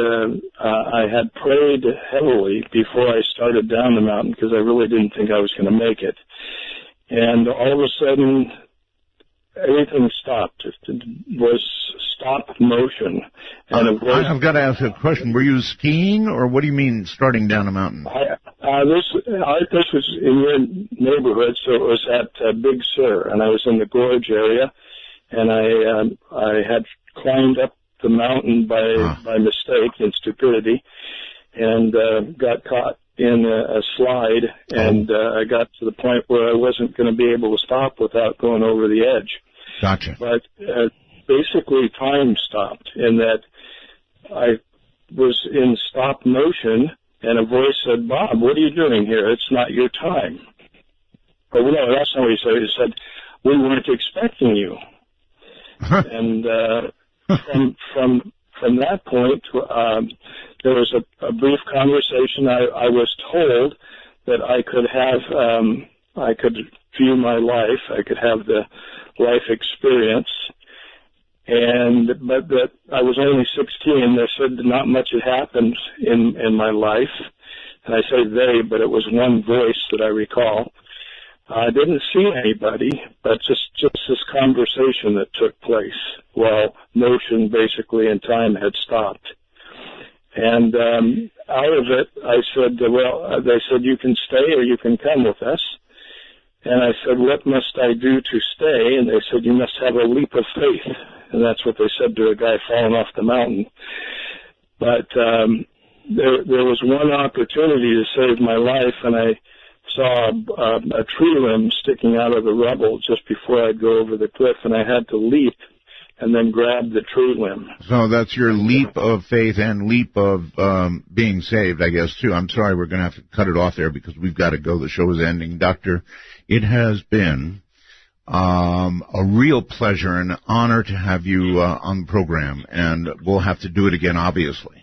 I had prayed heavily before I started down the mountain because I really didn't think I was going to make it. And all of a sudden, everything stopped. It was stop motion. And I've got to ask a question. Were you skiing, or what do you mean starting down a mountain? This was in your neighborhood, so it was at Big Sur, and I was in the gorge area, and I had climbed up the mountain by mistake and stupidity, and got caught in a slide, and I got to the point where I wasn't going to be able to stop without going over the edge. Gotcha. But basically time stopped in that I was in stop motion, and a voice said, "Bob, what are you doing here? It's not your time." But no, that's not what he said. He said, "We weren't expecting you." And from that point, there was a brief conversation. I was told that I could view my life, I could have the life experience, but that I was only 16. They said not much had happened in my life, and I say they, but it was one voice that I recall. I didn't see anybody, but just this conversation that took place while motion basically in time had stopped. And out of it, I said, they said, "You can stay or you can come with us." And I said, "What must I do to stay?" And they said, "You must have a leap of faith." And that's what they said to a guy falling off the mountain. But there was one opportunity to save my life, and I saw a tree limb sticking out of the rubble just before I'd go over the cliff, and I had to leap and then grab the tree limb. So that's your leap of faith and leap of being saved, I guess, too. I'm sorry, we're going to have to cut it off there because we've got to go. The show is ending. Doctor, it has been a real pleasure and honor to have you on the program, and we'll have to do it again, obviously.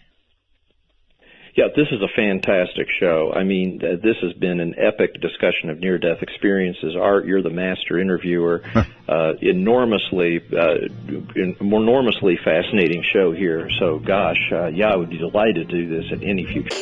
Yeah, this is a fantastic show. I mean, this has been an epic discussion of near-death experiences. Art, you're the master interviewer. Enormously fascinating show here. So, gosh, I would be delighted to do this at any future.